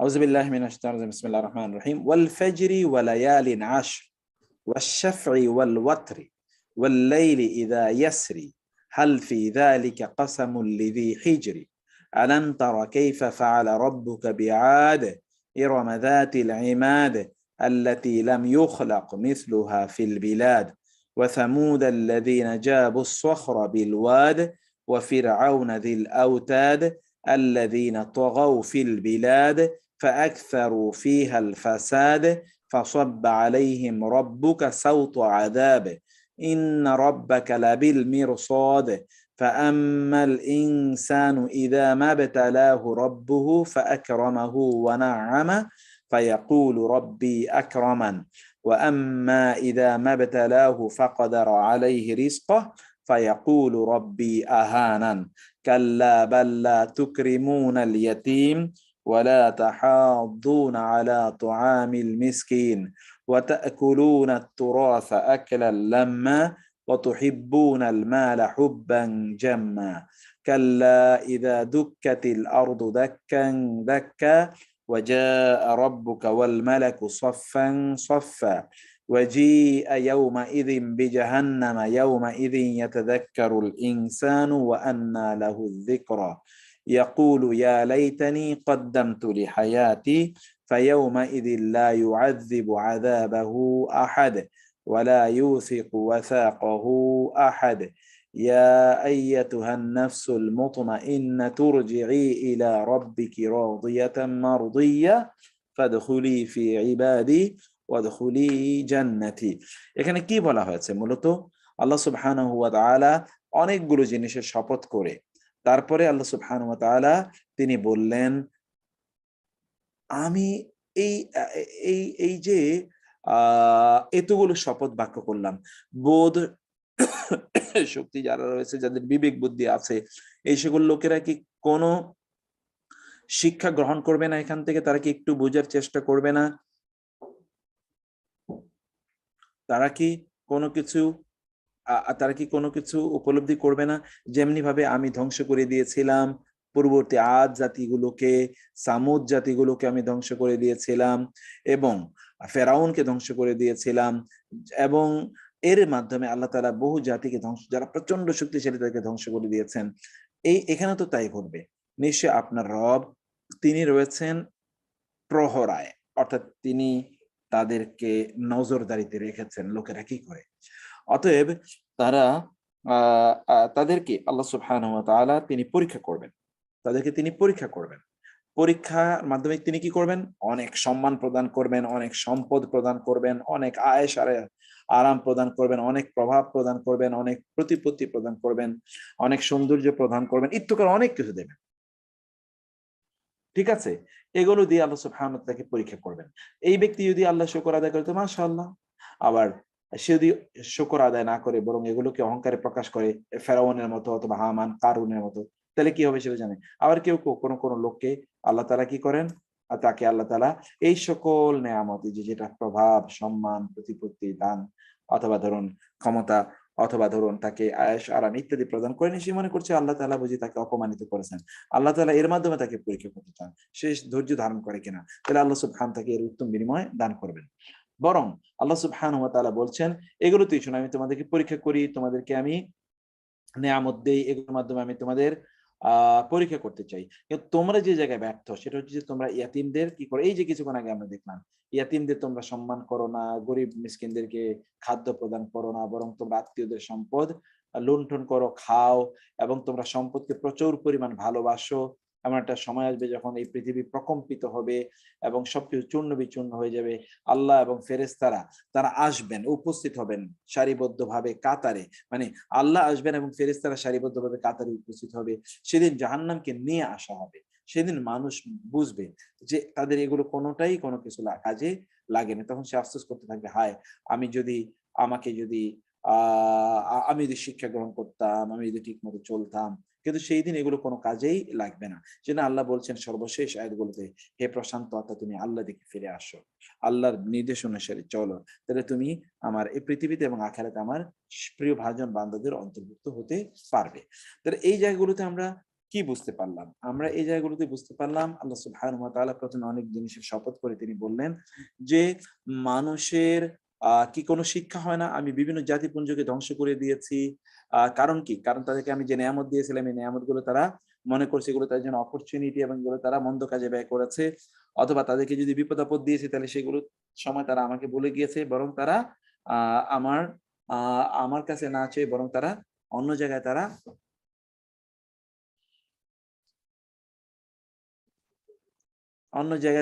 আউযু বিল্লাহি মিনাশ শাইতানির রাজিম, বিসমিল্লাহির রহমানির রহিম, ওয়াল ফাজরি ওয়া লায়ালিন আশর ওয়াশ-শাফঈ ওয়াল ওয়াতরি ওয়াল লাইলি ইযা ইয়াসরি হাল ফি যালিকা কাসামুল লিযী হিজরি আলাম তারা কাইফা ফাআলা রাব্বুকা বিআদ ইরম যাতিল ইমাদ التي لم يخلق مثلها في البلاد وثمود الذين جابوا الصخر بالواد وفرعون ذي الأوتاد الذين طغوا في البلاد فأكثروا فيها الفساد فصب عليهم ربك سوط عذاب إن ربك لبالمرصاد فأما الإنسان إذا ما ابتلاه ربه فأكرمه ونعمه فيقول ربي أكرمن وأما إذا ما ابتلاه فقدر عليه رزقه فيقول ربي أهانن كلا بل لا تكرمون اليتيم ولا تحاضون على طعام المسكين وتأكلون التراث أكلا لما وتحبون المال حبا جما كلا إذا دكت الأرض دكا دكا وجاء ربك والملك صفا صفا وجيء يومئذ بجهنم يومئذ يتذكر الإنسان وأنى له الذكرى يقول يا ليتني قدمت لحياتي فيومئذ لا يعذب عذابه أحد ولا يوثق وثاقه أحد يا أيتها النفس المطمئنة ترجعي إلى ربك راضية مرضية فادخلي في عبادي ওয়াদখুলি জান্নাতি। এখানে কি বলা হয়েছে? মূলত আল্লাহ সুবহানাহু ওয়া তাআলা অনেকগুলো জিনিসের শপথ করে তারপরে আল্লাহ সুবহানাহু ওয়া তাআলা তিনি বললেন, আমি এই এই এই যে এতগুলো শপথ বাক্য করলাম, বোধ শক্তি যারা রয়েছে, যাদের বিবেক বুদ্ধি আছে, এই সকল লোকেরা কি কোনো শিক্ষা গ্রহণ করবে না এখান থেকে? তারা কি একটু বোঝার চেষ্টা করবে না? তারা কি কোনো কিছু তারা কি কোনো কিছু উপলব্ধি করবে না? যেমনি ভাবে আমি ধ্বংস করে দিয়েছিলাম পূর্ববর্তী আদ জাতিগুলোকে, সামুদ জাতিগুলোকে আমি ধ্বংস করে দিয়েছিলাম, এবং ফেরাউনকে ধ্বংস করে দিয়েছিলাম, এবং এর মাধ্যমে আল্লাহ তাআলা বহু জাতিকে ধ্বংস, যারা প্রচন্ড শক্তিশালী তাদেরকে ধ্বংস করে দিয়েছেন। এখানে তো তাই ঘটবে। নিশ্চয় আপনার রব, তিনি রয়েছেন প্রহরায়, অর্থাৎ তিনি তাদেরকে নজরদারিতে রেখেছেন লোকেরা কি করে। অতএব তারা তাদেরকে আল্লাহ সুবহানাহু ওয়া তাআলা তিনি পরীক্ষা করবেন, তাদেরকে তিনি পরীক্ষা করবেন। পরীক্ষার মাধ্যমে তিনি কি করবেন? অনেক সম্মান প্রদান করবেন, অনেক সম্পদ প্রদান করবেন, অনেক আয়েশ আরাম প্রদান করবেন, অনেক প্রভাব প্রদান করবেন, অনেক প্রতিপত্তি প্রদান করবেন, অনেক সৌন্দর্য প্রদান করবেন, ইত্যাদি অনেক কিছু দেবেন। ঠিক আছে, এগুলো দিয়ে আল্লাহ সুবহানাহু ওয়া তাআলা পরীক্ষা করবেন। এই ব্যক্তি যদি আল্লাহ শুকর আদায় করে তো মাশাআল্লাহ, আবার সে যদি শুকর আদায় না করে বরং এগুলোকে অহংকারে প্রকাশ করে, ফেরাউনের মতো অথবা হামান কারুনের মতো, তাহলে কি হবে সেটা জানে। আবার কেউ কোন কোন লোককে আল্লাহ তাআলা কি করেন, তাকে আল্লাহ তাআলা এই সকল নেয়ামত, যেটা প্রভাব, সম্মান, প্রতিপত্তি, দান, অথবা ধরুন ক্ষমতা, অথবা ধরুন তাকে আয়েশ আরাম ইত্যাদি প্রদান করেন, সে মনে করছে আল্লাহ তাআলা বুঝি তাকে অপমানিত করেছেন, আল্লাহ তাআলা এর মাধ্যমে তাকে পরীক্ষা করতে চান, সে ধৈর্য ধারণ করে কিনা, তাহলে আল্লাহ সুবহানাহু তাকে এর উত্তম বিনিময় দান করবেন। বরং আল্লাহ সুবহানাহু ওয়া তাআলা বলছেন, এগুলো তুই শোনো, আমি তোমাদেরকে পরীক্ষা করি, তোমাদেরকে আমি নেয়ামত দেই, এগুলোর মাধ্যমে আমি তোমাদের পরীক্ষা করতে চাই। কিন্তু তোমরা যে জায়গায় ব্যর্থ সেটা হচ্ছে যে তোমরা ইয়াতিমদের কি করো, এই যে কিছুক্ষণ আগে আমরা দেখলাম, ইয়াতিমদের তোমরা সম্মান করো না, গরিব মিসকিনদেরকে খাদ্য প্রদান করো না, বরং তোমরা আত্মীয়দের সম্পদ লুণ্ঠন করো, খাও, এবং তোমরা সম্পদকে প্রচুর পরিমাণ ভালোবাসো। এমন একটা সময় আসবে যখন এই পৃথিবী প্রকম্পিত হবে এবং সবকিছু চূর্ণ বিচূর্ণ হয়ে যাবে। আল্লাহ এবং ফেরেশতারা তারা আসবেন, উপস্থিত হবেন সারিবদ্ধভাবে কাতারে, মানে আল্লাহ আসবেন এবং ফেরেশতারা সারিবদ্ধভাবে কাতারে উপস্থিত হবে। সেদিন জাহান্নামকে নিয়ে আসা হবে। সেদিন মানুষ বুঝবে যে তাদের এগুলো কোনোটাই কোনো কিছু কাজে লাগেনি। তখন সে আফসোস করতে থাকবে, হায় আমি যদি আমি যদি শিক্ষা গ্রহণ করতাম, আমি যদি ঠিক মতো চলতাম, কিন্তু সেই দিন এগুলো কোনো কাজেই লাগবে না। সেজন্য আল্লাহ বলছেন সর্বশেষ আয়াতগুলোতে, হে প্রশান্ত আত্মা, তুমি আল্লাহ দিকে ফিরে আসো, আল্লাহর নির্দেশ অনুসারে চলো, তাহলে তুমি আমার এই পৃথিবীতে এবং আখিরাতে আমার প্রিয় ভাজন বান্দাদের অন্তর্ভুক্ত হতে পারবে। তাহলে এই জায়গাগুলোতে আমরা কি বুঝতে পারলাম? আমরা এই জায়গাগুলোতে বুঝতে পারলাম আল্লাহ সুবহানাহু ওয়া তাআলা প্রথমে অনেক জিনিসের শপথ করে তিনি বললেন যে মানুষের কি কোনো শিক্ষা হয় না? আমি বিভিন্ন জাতিপুঞ্জকে ধ্বংস করে দিয়েছি। কারণ কি? কারণ তাদেরকে আমি যে নেয়ামত দিয়েছিলাম, এই নেয়ামত গুলো তারা মনে করছে এগুলো তাদের জন্য অপরচুনিটি, এবং এগুলো তারা মন্দ কাজে ব্যয় করেছে। অথবা তাদেরকে যদি বিপদ আপদ দিয়েছি তাহলে সেগুলো সময় তারা আমাকে বলে গিয়েছে, বরং তারা আমার কাছে না চেয়ে বরং তারা অন্য জায়গায়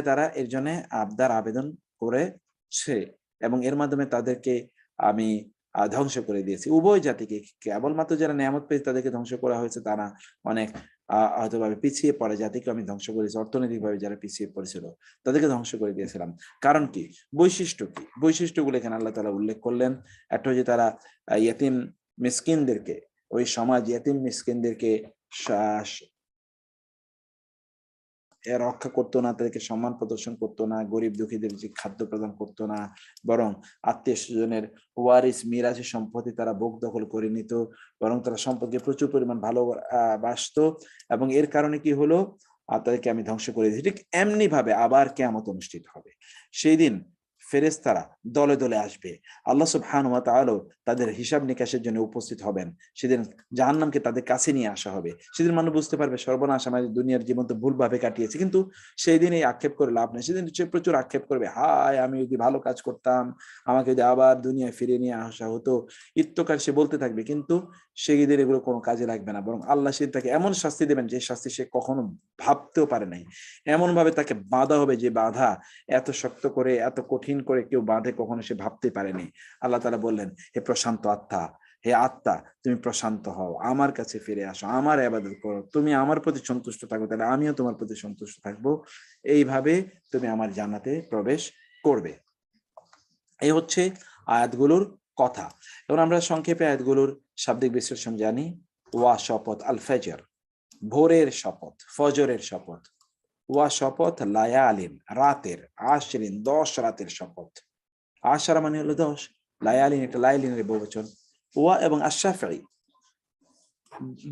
তারা এর জন্য আবেদন করেছে, এবং এর মাধ্যমে তাদেরকে আমি ধ্বংস করে দিয়েছি। উভয় জাতিকে, কেবলমাত্র যারা নিয়ামত পেয়েছে তাদেরকে ধ্বংস করা হয়েছে, তারা অনেক হয়তোভাবে পিছিয়ে পড়ে জাতিকে আমি ধ্বংস করেছি। অর্থনৈতিকভাবে যারা পিছিয়ে পড়েছিল তাদেরকে ধ্বংস করে দিয়েছিলাম। কারণ কি? বৈশিষ্ট্য কি? বৈশিষ্ট্যগুলো এখানে আল্লাহ তাআলা উল্লেখ করলেন। একটা হচ্ছে তারা ইয়াতিম মিসকিনদেরকে, ওই সমাজ ইয়াতিম মিসকিনদেরকে রক্ষা করতো না, তাদেরকে সম্মান প্রদর্শন করতো না, গরিব দুঃখীদের যে খাদ্য প্রদান করতো না, বরং আত্মীয় স্বজনের ওয়ারিস মিরাজী সম্পত্তি তারা ভোগ দখল করে নিত, বরং তারা সম্পদকে প্রচুর পরিমাণ ভালোবাসতো, এবং এর কারণে কি হলো, তাদেরকে আমি ধ্বংস করে দিয়েছি। ঠিক এমনি ভাবে আবার কিয়ামত অনুষ্ঠিত হবে। সেই দিন ফেরেশতারা দলে দলে আসবে, আল্লাহ সুবহানাহু ওয়া তাআলা তাদের হিসাব নিকাশের জন্য উপস্থিত হবেন। সেদিন জাহান্নামকে তাদের কাছে নিয়ে আসা হবে। সেদিন মানুষ বুঝতে পারবে সর্বনাশ, আমাদের দুনিয়ার জীবন তো ভুলভাবে কাটিয়েছে। কিন্তু সেই দিন এই আক্ষেপ করে লাভ নেই। সেদিন সে প্রচুর আক্ষেপ করবে, হায় আমি যদি ভালো কাজ করতাম, আমাকে যদি আবার দুনিয়ায় ফিরে নিয়ে আসা হতো, ইত্যকার সে বলতে থাকবে। কিন্তু সেই দিন এগুলো কোনো কাজে লাগবে না, বরং আল্লাহ সেদিন তাকে এমন শাস্তি দেবেন যে শাস্তি সে কখনো ভাবতেও পারে নাই। এমন ভাবে তাকে বাঁধা হবে, যে বাঁধা এত শক্ত করে, এত কঠিন করে কেউ বাঁধে কখনো সে ভাবতে পারেনি। আল্লাহ তাআলা বললেন, হে প্রশান্ত আত্মা, হে আত্মা, তুমি প্রশান্ত হও, আমার কাছে ফিরে আসো, আমার ইবাদত করো, তুমি আমার প্রতি সন্তুষ্ট থাকো, তাহলে আমিও তোমার প্রতি সন্তুষ্ট থাকবো। এইভাবে তুমি আমার জান্নাতে প্রবেশ করবে। এই হচ্ছে আয়াতগুলোর কথা। এখন আমরা সংক্ষেপে আয়াতগুলোর শাব্দিক বিশ্লেষণ জানি। ওয়া শপথ, আল ফজর, ভোরের শপথ, ফজরের শপথ। ওয়া শপথ লায়ালিন রাতের, আশরিন 10 রাতের শপথ। আশারা মানে হলো 10, লায়ালিন এটা লায়ালিনের বহুবচন। ওয়া এবং আশ-শাফঈ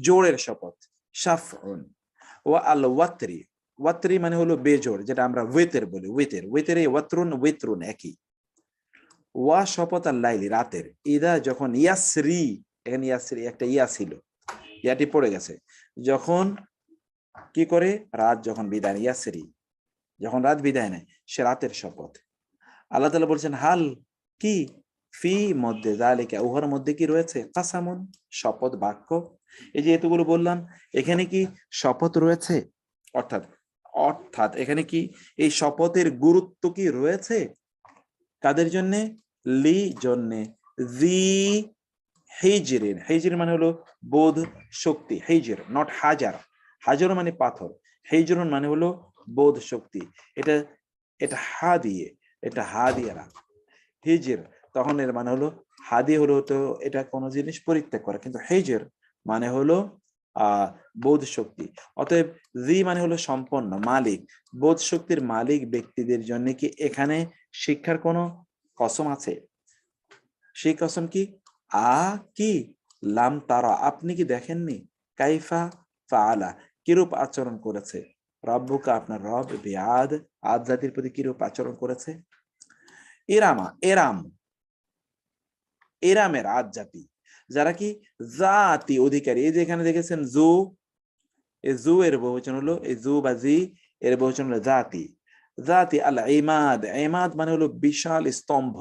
জোড়ের শপথ, শাফউন। ওয়া আল ওয়াতরি, ওয়াতরি মানে হলো বেজোড়, যেটা আমরা ওয়েতের বলি, ওয়েতের, ওয়েতের ওয়াতরুন ওয়েতরুন একই। ওয়া শপথ আল লাইলি রাতের, ইদা যখন, ইয়াসরি এখানে ইয়াসরি একটা ইয়া ছিল, ইয়াটি পড়ে গেছে, যখন কি করে, রাত যখন বিদায় নেয়, ইয়াসরি যখন রাত বিদায় নেয়, সে রাতের শপথ। আল্লাহ তাআলা বলছেন হাল কি, ফি মধ্যে, যালিকা উহার মধ্যে কি রয়েছে, কাসামুন শপথ বাক্য। এই যে এতগুলো বললাম, এখানে কি শপথ রয়েছে, অর্থাৎ অর্থাৎ এখানে কি এই শপথের গুরুত্ব কি রয়েছে, কাদের জন্যে, লি জন্যে, জি হিজরিন, হিজর মানে হলো বোধ শক্তি, হিজর নট হাজার, হাজার মানে পাথর, হিজরুন মানে হলো বোধ শক্তি। এটা এটা হা দিয়ে, এটা হা দিয়ে না হিজর, তখন এর মানে হলো হাদি হলো তো এটা কোনো জিনিস পরিত্যাগ করা, কিন্তু হিজর মানে হলো বোধ শক্তি। অতএব জি মানে হলো সম্পন্ন, মালিক, বোধ শক্তির মালিক ব্যক্তিদের জন্য কি এখানে শিক্ষার কোনো কসম আছে? সেই কসম কি, কি লাম তারা, আপনি কি দেখেননি, কাইফা ফাআলা কিরূপ আচরণ করেছে, রব্বুকা আপনার রব, বিআদ আদ জাতির প্রতি কিরূপ আচরণ করেছে। ইরামা, এরাম, এরামের আদ জাতি, যারা কি জাতি অধিকারী। এই যে এখানে দেখেছেন জু, এই জু এর বহুবচন হলো, এই জু বা জি এর বহুবচন হলো জাতি। জাতি আল ইমাদ, ইমাদ মানে হলো বিশাল স্তম্ভ,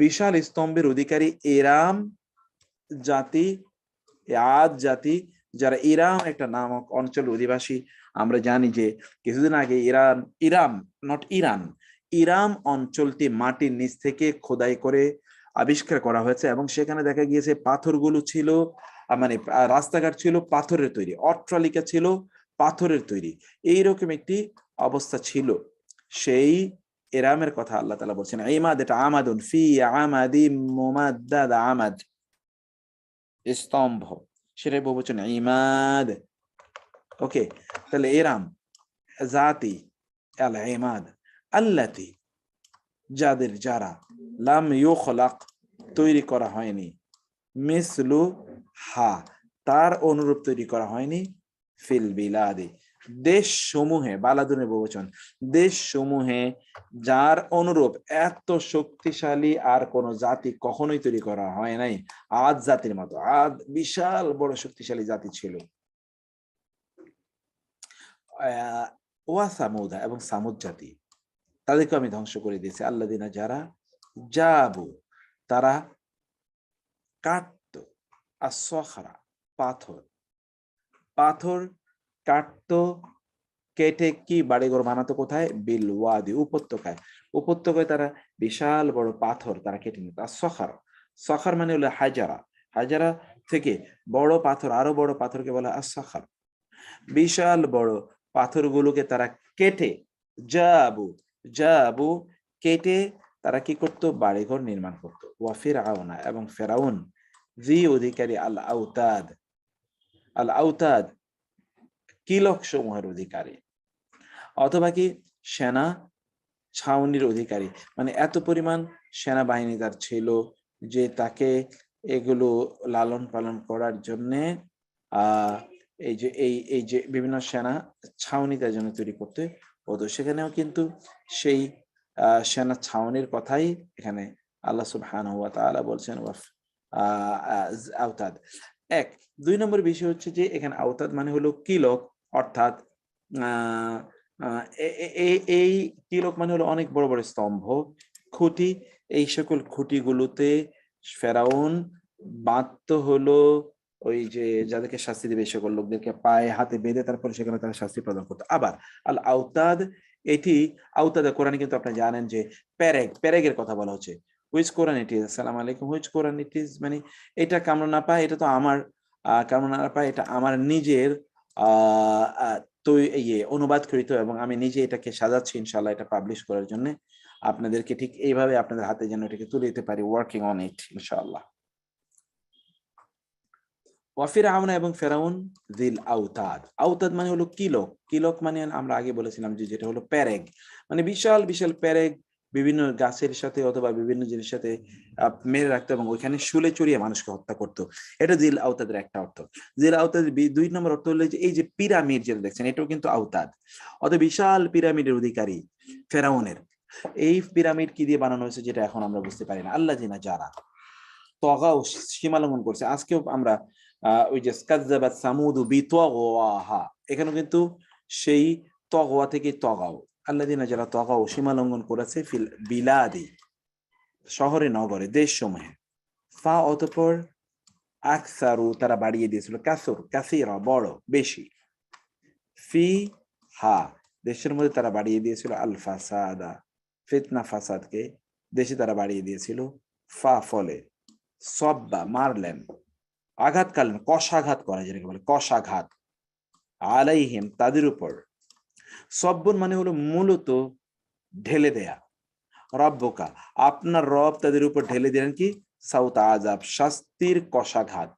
বিশাল স্তম্ভের অধিকারী এরাম জাতি, আদ জাতি, যারা ইরাম একটা নামক অঞ্চল অধিবাসী। আমরা জানি যে কিছুদিন আগে ইরান, ইরাম নট ইরান, ইরাম অঞ্চলটি মাটির নিচ থেকে খোদাই করে আবিষ্কার করা হয়েছে, এবং সেখানে দেখা গিয়েছে পাথরগুলো ছিল মানে রাস্তাঘাট ছিল পাথরের তৈরি, অট্টালিকা ছিল পাথরের তৈরি, এইরকম একটি অবস্থা ছিল। সেই ইরামের কথা আল্লাহ তাআলা বলছেন, ইমাদ এটা আমাদুন ফি আমাদি মুমাদ্দাদ, আমাদ স্তম্ভ, সেটাই বহুবচন ইমাদ। ওকে, তাহলে ইরাম জাতি আল ইমাদ, আল্লাতি যাদের, যারা, লাম ইউখলাক তৈরি করা হয়নি, মিসলু হা তার অনুরূপ তৈরি করা হয়নি, ফিল বিলাদি দেশ সমূহে, বালাদুনের বহুবচন, দেশ সমূহে যার অনুরূপ এত শক্তিশালী আর কোন জাতি কখনোই তৈরি করা হয় নাই আদ জাতির মতো। আদ বিশাল বড় শক্তিশালী জাতি ছিল। ওয়া সামুদা এবং সামুদ জাতি, তাদেরকে আমি ধ্বংস করে দিয়েছি। আল্লাযিনা যারা, জাবু তারা কাটতো, আসখরা পাথর, পাথর কাটতো, কেটে কি বাড়িঘর বানাতো কোথায়, বিল ওয়াদি উপত্যকায়, উপত্যকায় তারা বিশাল বড় পাথর তারা কেটে নিত। আর সখার, সখার মানে হলো হাজারা, হাজারা থেকে বড় পাথর, আরো বড় পাথরকে বলা আর সখার। বিশাল বড় পাথরগুলোকে তারা কেটে, জাবু, জাবু কেটে তারা কি করতো, বাড়িঘর নির্মাণ করতো। ওয়া ফিরআউনা এবং ফেরাউন, জি অধিকারী, আল আউতাদ, আল আউতাদ কিলক সমূহের অধিকারী, অথবা কি সেনা ছাউনির অধিকারী, মানে এত পরিমাণ সেনাবাহিনী তার ছিল যে তাকে এগুলো লালন পালন করার জন্যে এই যে এই যে বিভিন্ন সেনা ছাউনি তার জন্য তৈরি করতে হতো। সেখানেও কিন্তু সেই সেনা ছাউনির কথাই এখানে আল্লাহ সুবহানাহু ওয়া তাআলা বলছেন, আওতাদ। এক, দুই নম্বর বিষয় হচ্ছে যে এখানে আওতাদ মানে হলো কিলক, অর্থাৎ এই কিলক মানে হলো অনেক বড় বড় স্তম্ভ, খুঁটি, এই সকল খুঁটিগুলোতে ফেরাউন বাঁধতো হলো ওই যে যাদেরকে শাস্তি দেবে সকল লোকদেরকে পায়ে হাতে বেঁধে তারপরে সেখানে তারা শাস্তি প্রদান করতো। আবার আল আওতাদ, এটি আওতাদ কোরআনে কিন্তু আপনি জানেন যে প্যারেগ, প্যারেগের কথা বলা হচ্ছে। হুইচ কোরআন ইট ইজ, আসসালামু আলাইকুম, হুইচ কোরআন ইট ইজ মানে এটা কামড় না পায়, এটা তো আমার কামড় না পায়, এটা আমার নিজের তো অনুবাদকৃত, এবং আমি নিজে এটাকে সাজাচ্ছি ইনশাআল্লাহ এটা পাবলিশ করার জন্য। আপনাদেরকে ঠিক এইভাবে আপনাদের হাতে যেন এটাকে তুলে দিতে পারি, ওয়ার্কিং অন ইট ইনশাআল্লাহ। ওয়া ফিরআউন এবং ফেরাউন যিল আওতাদ। আওতাদ মানে হলো কিলক। কিলক মানে আমরা আগে বলেছিলাম যে যেটা হলো পেরেক, মানে বিশাল বিশাল পেরেক বিভিন্ন গাছের সাথে অথবা বিভিন্ন জিনিসের সাথে মেরে রাখতো এবং ওইখানে শুলে চড়িয়ে মানুষকে হত্যা করতো। এটা জিল আওতাদের একটা অর্থ। জিল আওতাদের 2 নম্বর অর্থ হলো যে এই যে পিরামিড যেটা দেখছেন এটাও কিন্তু আওতাদ, অত বিশাল পিরামিডের অধিকারী ফেরাউনের। এই পিরামিড কি দিয়ে বানানো হয়েছে যেটা এখন আমরা বুঝতে পারি না। আল্লাহ জিনা যারা তগাও সীমা লঙ্ঘন করছে। আজকেও আমরা ওই যে কাযযাবাত সামুদ বিতগওয়াহা, এখানে কিন্তু সেই তগওয়া থেকে তগাও, আল্লাযিনা যারা তগাও সীমা লঙ্ঘন করেছে ফিল বিলাদি শহরে নগরে দেশ সমূহে। ফা অতঃপর আকসারু তারা বাড়িয়ে দিয়েছিল, কাসুর কাসিরা বড় বেশি, ফি হা দেশের মধ্যে তারা বাড়িয়ে দিয়েছিল, আল ফাসাদা ফিতনা ফাসাদকে দেশে তারা বাড়িয়ে দিয়েছিল, ফা ফলে, সব্বা মারলেন, আঘাত করলেন, কষাঘাত করা যেটাকে বলে কষাঘাত, আলাইহিম তাদের উপর, সব্বন মানে হলো মূলত ঢেলে দেয়া, রব্বকা আপনার রব তাদের উপর ঢেলে দিলেন কি সাউত আযাব শাস্তির কষাঘাত।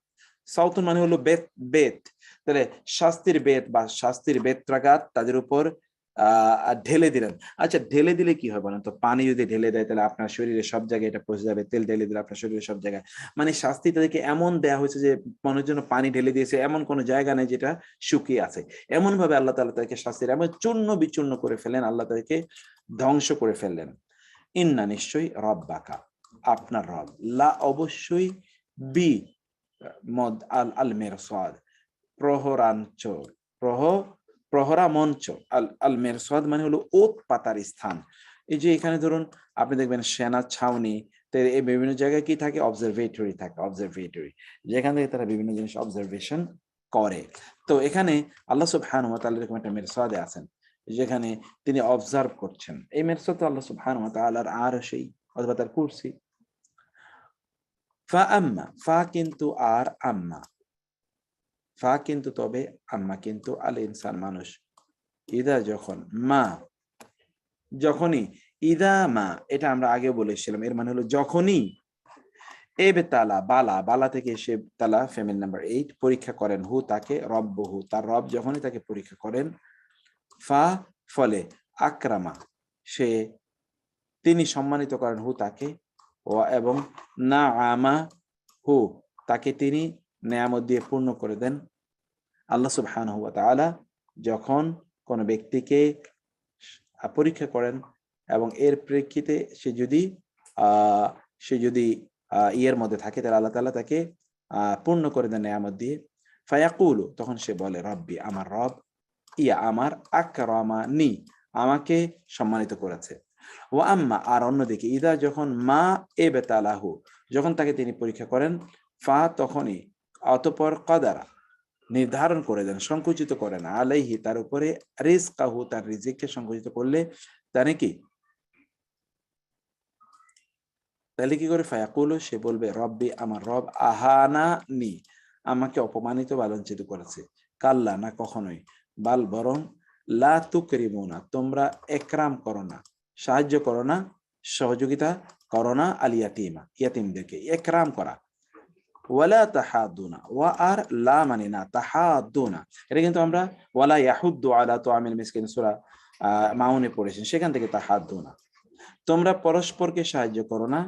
সাউতুন মানে হলো বেত, বেত, তাহলে শাস্তির বেত বা শাস্তির বেত্রাঘাত তাদের উপর ঢেলে দিলেন। আচ্ছা ঢেলে দিলে কি হয় বলেন তো? পানি যদি ঢেলে দেয় তাহলে আপনার শরীরে সব জায়গায় এটা পৌঁছে যাবে, তেল ঢেলে দিলে আপনার শরীরে সব জায়গায়, মানে শাস্তি তাদেরকে এমন দেয়া হয়েছে যে মনের জন্য পানি ঢেলে দিয়েছে, এমন কোন জায়গা নেই যেটা শুকিয়ে আছে। এমন ভাবে আল্লাহ তাআলা তাদেরকে শাস্তির এমন চূর্ণ বিচূর্ণ করে ফেলেন, আল্লাহ তাদেরকে ধ্বংস করে ফেললেন। ইন্না নিশ্চয়ই রব্বাকা আপনার রব, লা অবশ্যই, বি মদ আল আল মিরসাদ প্রহরাঞ্চ, প্রহরা মঞ্চ, আল আল মিরসাদ মানে হলো ওত পাতার স্থান। এই যে এখানে ধরুন আপনি দেখবেন সেনা ছাউনি, এই বিভিন্ন জায়গায় কি থাকে? অবজারভেটরি থাকে, অবজারভেটরি, যেখান থেকে তারা বিভিন্ন জিনিস অবজারভেশন করে। তো এখানে আল্লাহ সুবহানাহু ওয়া তাআলা এরকম একটা মিরসাদে আছেন যেখানে তিনি অবজার্ভ করছেন। এই মিরসাদ আল্লাহ সুবহানাহু ওয়া তাআলার আরশই অথবা তার কুরসি। ফা আম্মা ফা কিন্তু আর আম্মা, ফা কিন্তু তবে, আম্মা কিন্তু, আল ইনসান মানুষ, ইদা যখন, মা যখনই, ইদা মা এটা আমরা আগে বলেছিলাম, এর মানে হলো যখনই, এবে তালা বালা, বালা থেকে এসে তালা ফেমিন নাম্বার 8 পরীক্ষা করেন, হু তাকে, রব্বহু তার রব যখনই তাকে পরীক্ষা করেন, ফা ফলে, আকরামা সে তিনি সম্মানিত করেন, হু তাকে, ও এবং না আমা হু তাকে তিনি নেয়ামত দিয়ে পূর্ণ করে দেন। আল্লাহ সুবহানাহু ওয়া তাআলা যখন কোন ব্যক্তিকে পরীক্ষা করেন এবং এর প্রেক্ষিতে সে যদি ইয়ের মধ্যে থাকে তাহলে আল্লাহ তাআলা তাকে পূর্ণ করে দেন নেয়ামত দিয়ে। ফায়াকুলু তখন সে বলে, রব্বি আমার রব, ইয়া আমার, আকরামানি আমাকে সম্মানিত করেছে। ও আম্মা আর অন্যদিকে, ইদা যখন, মা ইবতালাহু যখন তাকে তিনি পরীক্ষা করেন, ফা তখনই, অতঃপর কদারা নির্ধারণ করে দেন, সংকুচিত করেন, আলাইহি তার উপরে, রিজকাহু তার রিজিককে সংকুচিত করলে তাহলে কি করে? ফায়াকুলু সে বলবে, রব্বি আমার রব, আহানা নি আমাকে অপমানিত বা লাঞ্ছিত করেছে। কাল্লা না কখনোই, বাল বরং, লা তুকরিমুনা তোমরা একরাম করো না, সাহায্য করো না, সহযোগিতা করো না, আল ইয়াতীমা ইয়াতীমদেরকে একরাম করা, ওয়ালা তাহাদুনা, ওয়া আর লা মানে না, তাহাদুনা এটা কিন্তু আমরা ওয়ালা ইয়াহুদ্দু আলা তুআমিল মিসকিন সূরা মাউনে পড়েছেন, সেখান থেকে তাহাদুনা তোমরা পরস্পরকে সাহায্য করো না,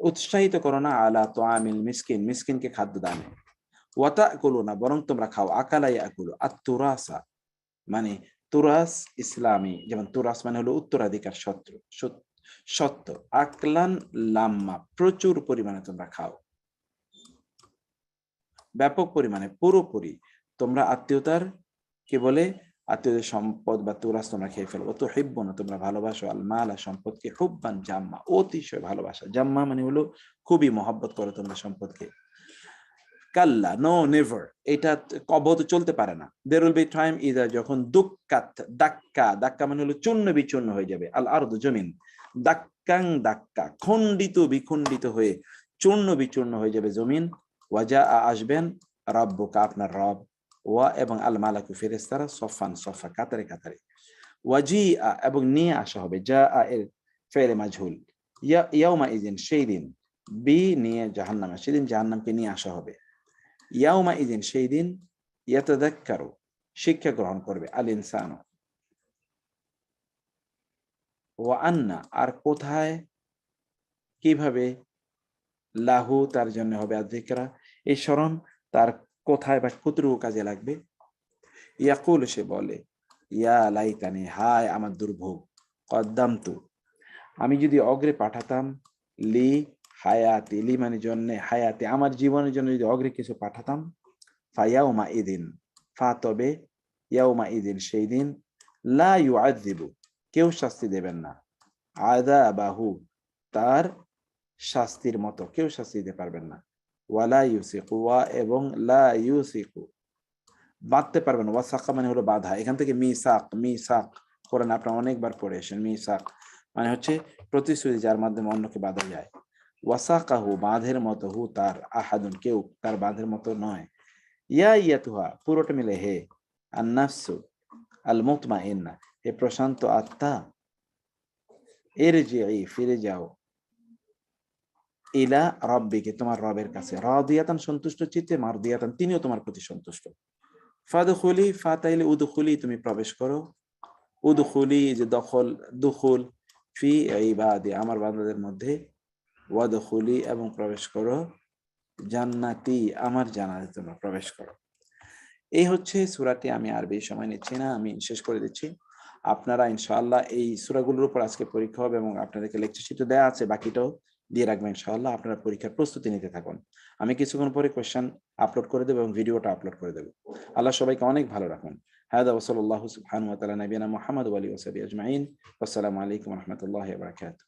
উৎসাহিত করো না, আলা তুআমিল মিসকিন মিসকিনকে খাদ্য দানে, ওয়া তাকুলুনা বরং তোমরা খাও, আকালা ইয়াকুলু আত-তুরাসা মানে তুরাস ইসলামী, যেমন তুরাস মানে হলো উত্তরাধিকার সত্য, আকলান লাম্মা প্রচুর পরিমাণে তোমরা খাও, ব্যাপক পরিমাণে পুরোপুরি তোমরা আত্মীয়তার কি বলে আত্মীয়দের সম্পদ বা তুরাস তোমরা খেয়ে ফেলো। তো হিব্বুনা তোমরা ভালোবাসো, আল মালা সম্পদকে, হুব্বান জাম্মা অতিশয় ভালোবাসা, জাম্মা মানে হলো খুবই মহব্বত করো তোমরা সম্পদকে। কাল্লা নো নেভার এটা কবত চলতে পারে না। দেয়ার উইল বি টাইম ইদা যখন, দুক্কাত দাক্কা মানে হলো চূর্ণ বিচূর্ণ হয়ে যাবে, আল আরদু জমিন, দাক্কাং দাক্কা খণ্ডিত বিখণ্ডিত হয়ে চূর্ণ বিচূর্ণ হয়ে যাবে জমিন, ওয়াজা আসবেন, রব্বুকা আপনার রব, ওয়া এবং আল মালাকু ফেরেশতারা, সফান সফা কাতারে কাতারে, ওয়াজি এবং নিয়ে আসা হবে, যা এর ফেলে মাজহুল, ইয়াউমা ইযিন সেই দিন, বি নিয়ে জাহান্নামে সেদিন জাহান্নামকে নিয়ে আসা হবে, ইয়াউমা ইদিন, সেই দিন ইয়াতাযাক্কারু, শিক্ষা গ্রহণ করবে, আল ইনসানু। ওয়া আন্না, আর কোথায়, কিভাবে, লাহু, তার জন্য হবে আযিকরা, এই স্মরণ তার কোথায় বা কতটুকু কাজে লাগবে। ইয়াকুল, সে বলে, ইয়া লাইতানি, হায় আমার দুর্ভোগ, কদ্দামতু, আমি যদি অগ্রে পাঠাতাম, লি হায়াতি, লি মানে জন্য, হায়াতি আমার জীবনের জন্য যদি অগ্রে কিছু পাঠাতাম, ফায়াউমা ইদিন, ফা তবে, ইয়াউমা ইদিন সেই দিন, লা ইউআযযিবু, কেউ শাস্তি দেবেন না, আযাবাহু, তার শাস্তির মতো কেউ শাস্তি দিতে পারবেন না, ওয়ালা ইউসিকু, ওয়া এবং লা ইউসিকু, বাঁধতে পারবেন, ওয়াসাকা মানে হলো বাধা, এখান থেকে মিসাক, মিসাক কোরআন আপনারা অনেকবার পড়ে এসেছেন, মিসাক মানে হচ্ছে প্রতিশ্রুতি যার মাধ্যমে অন্যকে বাধা যায়, ওয়াসাকাহু বাঁধের মতো, হু তার, আহাদুন কেউ তার বাঁধের মতো নয়, ইয়া ইয়াতুহা পুরোটা মিলে, হে আন-নাফসু আল মুতমাইন্না, হে প্রশান্ত আত্মা, ইরজিই, ফিরে যাও, ইলা রাব্বিকে, তোমার রবের কাছে, রাদিয়াতান সন্তুষ্ট চিত্তে, মারদিয়াতান তিনিও তোমার প্রতি সন্তুষ্ট, ফাদখুলি, ফাতাইলে উদখুলি, তুমি প্রবেশ করো, উদখুলি যে দখল, দুখুল, ফি ইবাদি, আমার বান্দাদের মধ্যে, ওয়াদখুলি এবং প্রবেশ করো, জান্নাতি, আমার জান্নাতে তোমরা প্রবেশ করো। এই হচ্ছে সূরাটি, আমি আর বেশি সময় নিচ্ছি না, আমি শেষ করে দিচ্ছি। আপনারা ইনশাআল্লাহ এই সূরাগুলোর উপর আজকে পরীক্ষা হবে এবং আপনাদেরকে লেকচার শিট দেওয়া আছে, বাকিটাও দিয়ে রাখবেন ইনশাআল্লাহ। আপনারা পরীক্ষার প্রস্তুতি নিতে থাকুন। আমি কিছুক্ষণ পরে কোশ্চেন আপলোড করে দেবো এবং ভিডিওটা আপলোড করে দেবো। আল্লাহ সবাইকে অনেক ভালো রাখুন। হাদা ওয়া সাল্লাল্লাহু সুবহানাহু ওয়া তাআলা নবিয়ানা মুহাম্মদ ওয়া আলিহি ওয়া সাহবিহি আজমাইন। আসসালামু আলাইকুম ওয়া রাহমাতুল্লাহি ওয়া বারাকাতুহু।